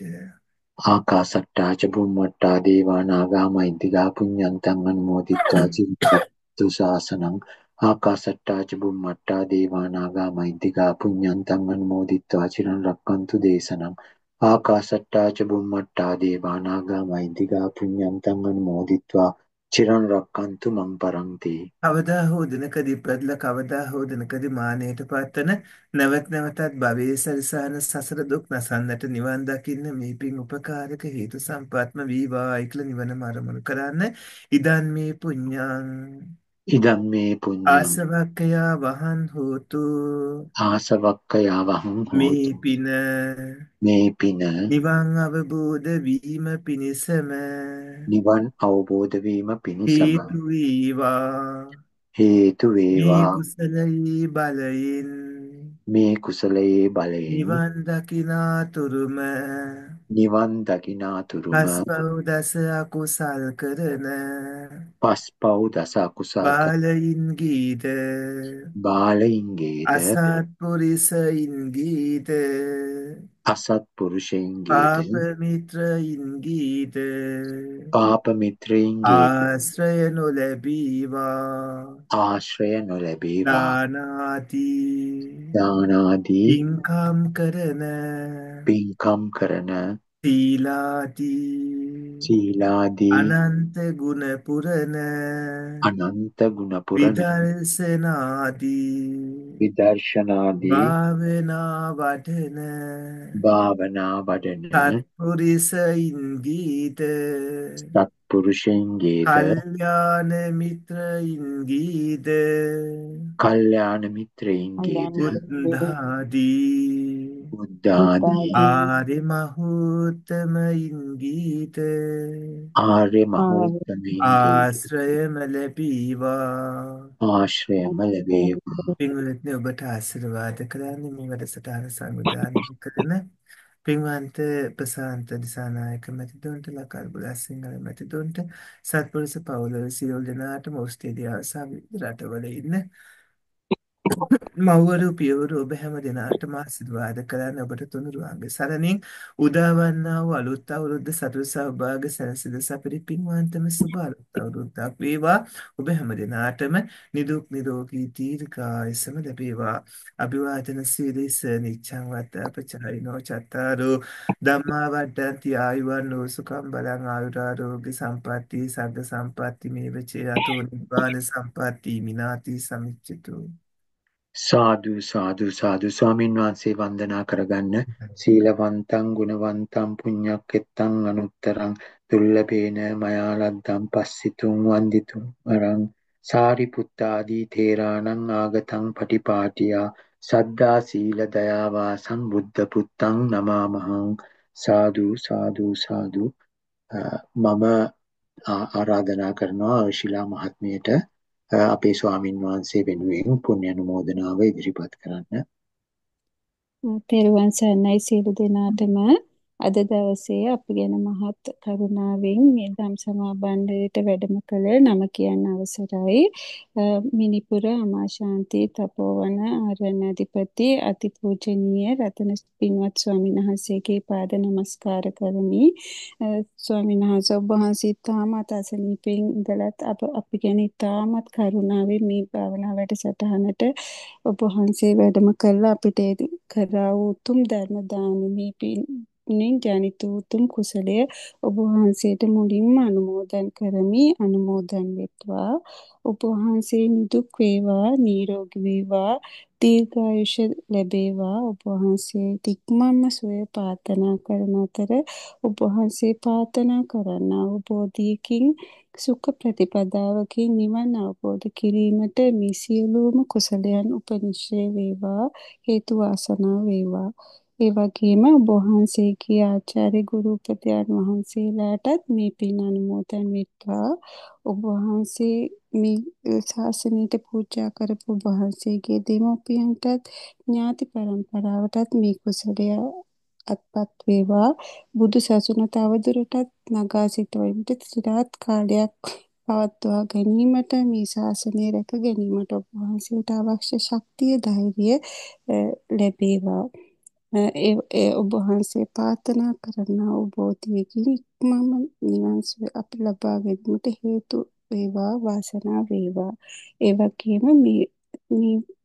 ආකාසට්ටා ච බුම්මට්ටා දේවා නාග මහින්దికා පුඤ්ඤන්තං අනුමෝදිත්වා චිත්තතු ශාසනං ආකාසට්ටා ච බුම්මට්ටා දේවා නාග මහිද්దికා පුඤ්ඤන්තං අනුමෝදිත්වා චිරන් රැක්කන්තු දේශනං ආකාසට්ටා ච බුම්මට්ටා දේවා නාග මහිද්దికා පුඤ්ඤන්තං අනුමෝදිත්වා චිරන් රැක්කන්තු මං පරන්ති. කවදා හෝ දිනකදී ඉපදලා කවදා හෝ දිනකදී මානයට පත්වන නැවත නැවතත් භවයේ සරිසාන සසර දුක් නසන්නට නිවන් දකින්න මේ පින් උපකාරක හේතු සම්පත්ම වේවායි කියලා නිවන අරමුණු කරන්න. ඉදන් මේ පුඤ්ඤං ඉදම් මේ පුඤ්ඤං ආසවක්කයා වහන් හෝතු ආසවක්ඛයාවහං මේ හෝතු. පින මේ පින නිවන් අවබෝධ වීම පිණිසම නිවන් අවබෝධ වීම පිණිසම හේතු වේවා. හේතු මේ වේවා. කුසලයේ බලයෙන් මේ කුසලයේ බලයෙන් නිවන් දකිනාතුරුම නිවන් දකිනාතුරුම පස්පව් දස අකුසල් කරන පස්පව් දස අකුසල් කර බාලයින්ගීද බාලයින්ගේද අසත්පුරිසයින්ගීද අසත්පුරුෂයින්ගේද පාපමිත්‍රයින්ගීද පාප මිත්‍රයින්ගේද ආශ්‍රය නොලැබීවා ආශ්‍රය නොලැබේවා. දානාදී දානාදී පින්කම් කරන පින්කම් කරන සීලාදී සීලාදී අනන්ත ගුණ පුරන අනන්ත ගුණ පුරණ විදර්ශනාදී විදර්ශනාදී භාවනා වඩන භාවනා වඩන සත්පුරිසයින්ගීත සත්පුරුෂයින්ගේද කල්යාණ මිත්‍රයින්ගීත කල්යාණ මිත්‍රයින්ගේද බුද්ධාදී බුද්ධාදී ආර්ය මහෝත්තමයින්ගීත ආර්ය මහෝත්තමයින්ගේද ආශ්‍රයම ලැබීවා. ආශ්‍රයම ලැබේවා. පින්වත්නි ඔබට ආශිර්වාද කරන්නේ මේ වැඩසටහන සංවිධානය කරන පින්වන්ත ප්‍රසාන්ත දිසානායක මැතිතුන්ට ලකල් බුලා සිංහල මැතිතුන්ට සත්පුරුෂ පවුල සියලු දෙනාටම ඕස්ට්‍රේලියාව සහ විවිධ රටවල ඉන්න මව්වරු පියවරු ඔබ හැම දෙනාටම ආශිර්වාද කරන්න ඔබට තුනුරුවන්ගේ සරණින් උදාවන්නා වූ අලුත් අවුරුද්ද සතුට සෞභාග්‍ය සැනසෙල්ල සපිරි පින්වන්තම සුබ අලුත් අවුරුද්දක් වේවා. ඔබ හැම දෙනාටම නිදුක් නිරෝගී දීර්ඝායසම ලැබේවා. අභිවාදන සීලිස නිච්ඡං වත්තාපචායිනෝ චත්තාරෝ ධම්මා වඩ්ඩන්ති ආයුවන්නෝ සුඛං බලං ආයුරාරෝග්‍ය සම්පatti සග්ග සම්පatti මේවචේ අතෝ නිබ්බාන සම්පatti මිනාති සමිච්ඡතු. සාදු සාදු සාදු ස්වාමින් වහන්සේ වන්දනා කරගන්න. සීලවන්තං ගුණවන්තං පුඤ්ඤක්කෙත්තං අනුත්තරං දුර්ලභේන මයා ලද්දං පස්සිතුං වන්දිතුං වරං සාරිපුත්තාදී තේරාණං ආගතං පටිපාටියා සද්දා සීල දයා වාසං බුද්ධ පුත්තං නමාමහං. සාදු සාදු සාදු. මම ආරාධනා කරනවා ශිලා මහත්මියට අපේ ස්වාමින් වහන්සේ වෙනුවෙන් පුණ්‍ය අනුමෝදනාව ඉදිරිපත් කරන්න. තෙරුවන් සරණයි සියලු දෙනාටම අද දවසේ අපි ගැන මහත් කරුණාවෙන් මේ ධම් සමාබණ්ඩයට වැඩම කළ නම කියන්න අවසරයි. මිනිපුර අමාශාන්ති තපෝවන ආරණ්‍යාධිපති අතිපූජනීය රතන පින්වත් ස්වාමීන් වහන්සේගේ පාද නමස්කාර කරමි. ස්වාමීන් වහන්සේ ඔබ වහන්සේ තාමත් අසනීපෙන් ඉඳලත් අපි ගැන තාමත් කරුණාවෙන් මේ භාවනා වැඩසටහනට ඔබ වහන්සේ වැඩම කළා අපිට කරා වූ උතුම් ධර්ම දානමේ පින්ෙන් ජනිත වූ උතුම් කුසලය ඔබ වහන්සේට මුලින්ම අනුමෝදන් කරමි. අනුමෝදන් වෙත්වා. ඔබ වහන්සේ නිදුක් වේවා, නිරෝගී වේවා, දීර්ඝායුෂ ලැබේවා. ඔබ වහන්සේ තික්මම්ම සුවය ප්‍රාර්ථනා කරන අතර ඔබ වහන්සේ ප්‍රාර්ථනා කරනා වූ බෝධියකින් සුඛ ප්‍රතිපදාවකින් නිවන් අවබෝධ කිරීමට මේ සියලුම කුසලයන් උපනිශ්‍රේ වේවා, හේතු වාසනා වේවා. ඒ වගේම ඔබ වහන්සේගේ ආචාර්ය ගුරු උපදයන් වහන්සේලාටත් මේ පින් අනුමෝදන් වෙත්වා. ඔබ වහන්සේ මේ ශාසනයට පූජා කරපු ඔබ වහන්සේගේ දෙමෝපියන්ටත් ඥාති පරම්පරාවටත් මේ කුසලය අත්පත් වේවා. බුදු සසුන තවදුරටත් නගා සිටුවීමට চিරාත් කාලයක් පවත්වා ගැනීමට මේ ශාසනය රැක ගැනීමට ඔබ වහන්සේට අවශ්‍ය ශක්තිය ධෛර්යය ලැබේවා. ඔබ වහන්සේ ප්‍රාර්ථනා කරනා වූ බෝධියකින් ඉක්මම නිවන් සුව අප ලබා ගැනීමට හේතු වේවා වාසනාව වේවා. ඒ වගේම මේ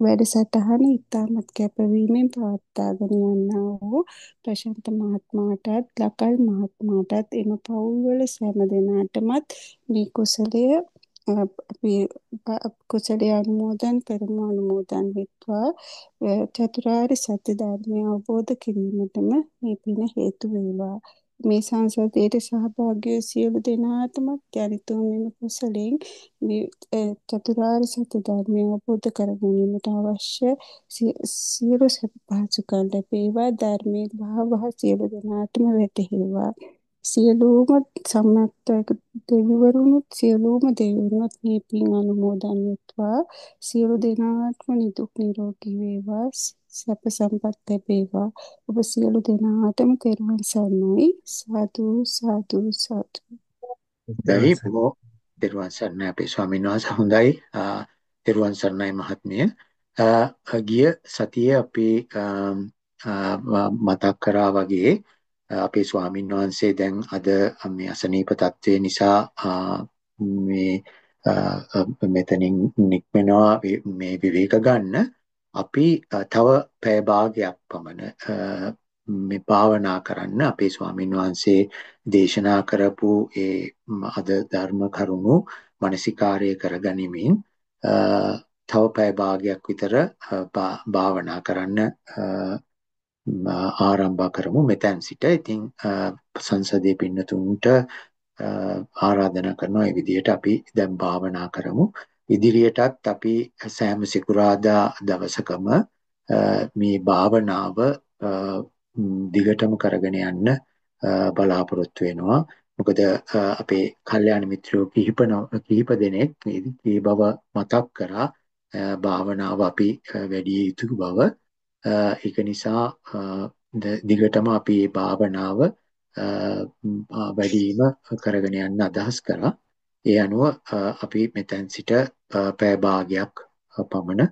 වැඩසටහන ඉතාමත් කැපවීමෙන් පවත්වාගෙන යන්නා වූ ප්‍රශාන්ත මහත්මයාටත් ලකල් මහත්මයාටත් එම පවුල්වල සෑම දෙනාටමත් මේ කුසලය අපි කුසලයේ අනුමෝදන් කරමු අනුමෝදන් වෙත්වා චතුරාර්ය සත්‍ය ධර්මය අවබෝධ කිරීමටම මේ පින හේතු වේවා. මේ සංසදයට සහභාගී වූ සියලු දෙනාටම ජනිතෝ මෙම කුසලයෙන් මේ චතුරාර්ය සත්‍ය ධර්මය අවබෝධ කර ගැනීමට අවශ්‍ය සියලු සැප පහසුකම් ලැබේවා. ධර්මයේ වහ සියලු දෙනාටම වැටහේවා. සියලුම සම්මත දෙවිවරුනුත් සියලුම දෙවිවරුනුත් මේ පින් අනුමෝදන් වෙත්වා. සියලු දෙනාටම නිදුක් නිරෝගී වේවා. සැප සම්පත් ලැබේවා. ඔබ සියලු දෙනාටම තෙරුවන් සරණයි. සාදු සාදු සාදු. දැයි බොහෝ තෙරුවන් සරණයි අපේ ස්වාමීන් වහන්සේ. හොඳයි. තෙරුවන් සරණයි මහත්මිය. ගිය සතියේ අපි මතක් කරා වගේ අපේ ස්වාමීන් වහන්සේ දැන් අද මේ අසනීප තත්ත්වය නිසා මේ මෙතනින් නික්මනවා මේ විවේක ගන්න. අපි තව පැය භාගයක් පමණ මේ භාවනා කරන්න අපේ ස්වාමීන් වහන්සේ දේශනා කරපු ඒ අද ධර්ම කරුණු මනසිකාර්ය කරගනිමින් තව පැය භාගයක් විතර භාවනා කරන්න ආරම්භ කරමු මෙතෙන් සිට. ඉතින් සංසදයේ පින්නතුන්ට ආරාධනා කරනවා මේ විදිහට අපි දැන් භාවනා කරමු. ඉදිරියටත් අපි සෑම සිකුරාදා දවසකම මේ භාවනාව දිගටම කරගෙන යන්න බලාපොරොත්තු වෙනවා. මොකද අපේ කල්යාණ මිත්‍රයෝ කිහිප දෙනෙක් මේ බව මතක් කරා භාවනාව අපි වැඩි යුතු බව. ඒක නිසා දිගටම අපි මේ භාවනාව වැඩිම කරගෙන යන්න අදහස් කරා. ඒ අනුව අපි මෙතෙන් සිට පැය භාගයක් පමණ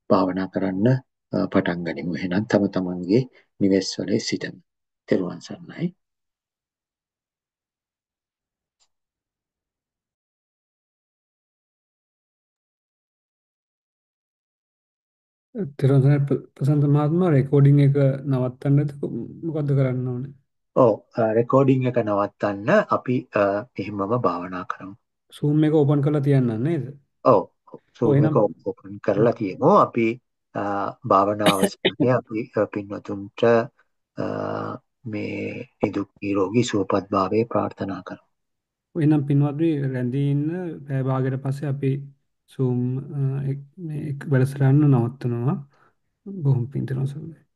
භාවනා කරන්න පටන් ගනිමු. එහෙනම් තම තමන්ගේ නිවෙස් වල සිටම. තෙරුවන් සරණයි. තෙරුවන් ප්‍රසන්න මහත්මයා රෙකෝඩින් එක නවත්තන්නද මොකද්ද කරන්න ඕනේ? ඔව් රෙකෝඩින් එක නවත්තන්න අපි එහෙමම භාවනා කරමු. Zoom එක ඕපන් කරලා තියන්න නේද? ඔව් Zoom එක එහෙනම් ඕපන් කරලා තියෙනවා. අපි භාවනා අවස්ථාවේ අපි පින්වතුන්ට මේ නිදුක් නිරෝගී සුවපත් භාවය ප්‍රාර්ථනා කරමු. එහෙනම් පින්වත්නි රැඳී ඉන්න පැය භාගයට පස්සේ අපි Zoom මේ වැඩසටහන නවත්තනවා. බොහොම පින් තෙරුවන් සරණයි.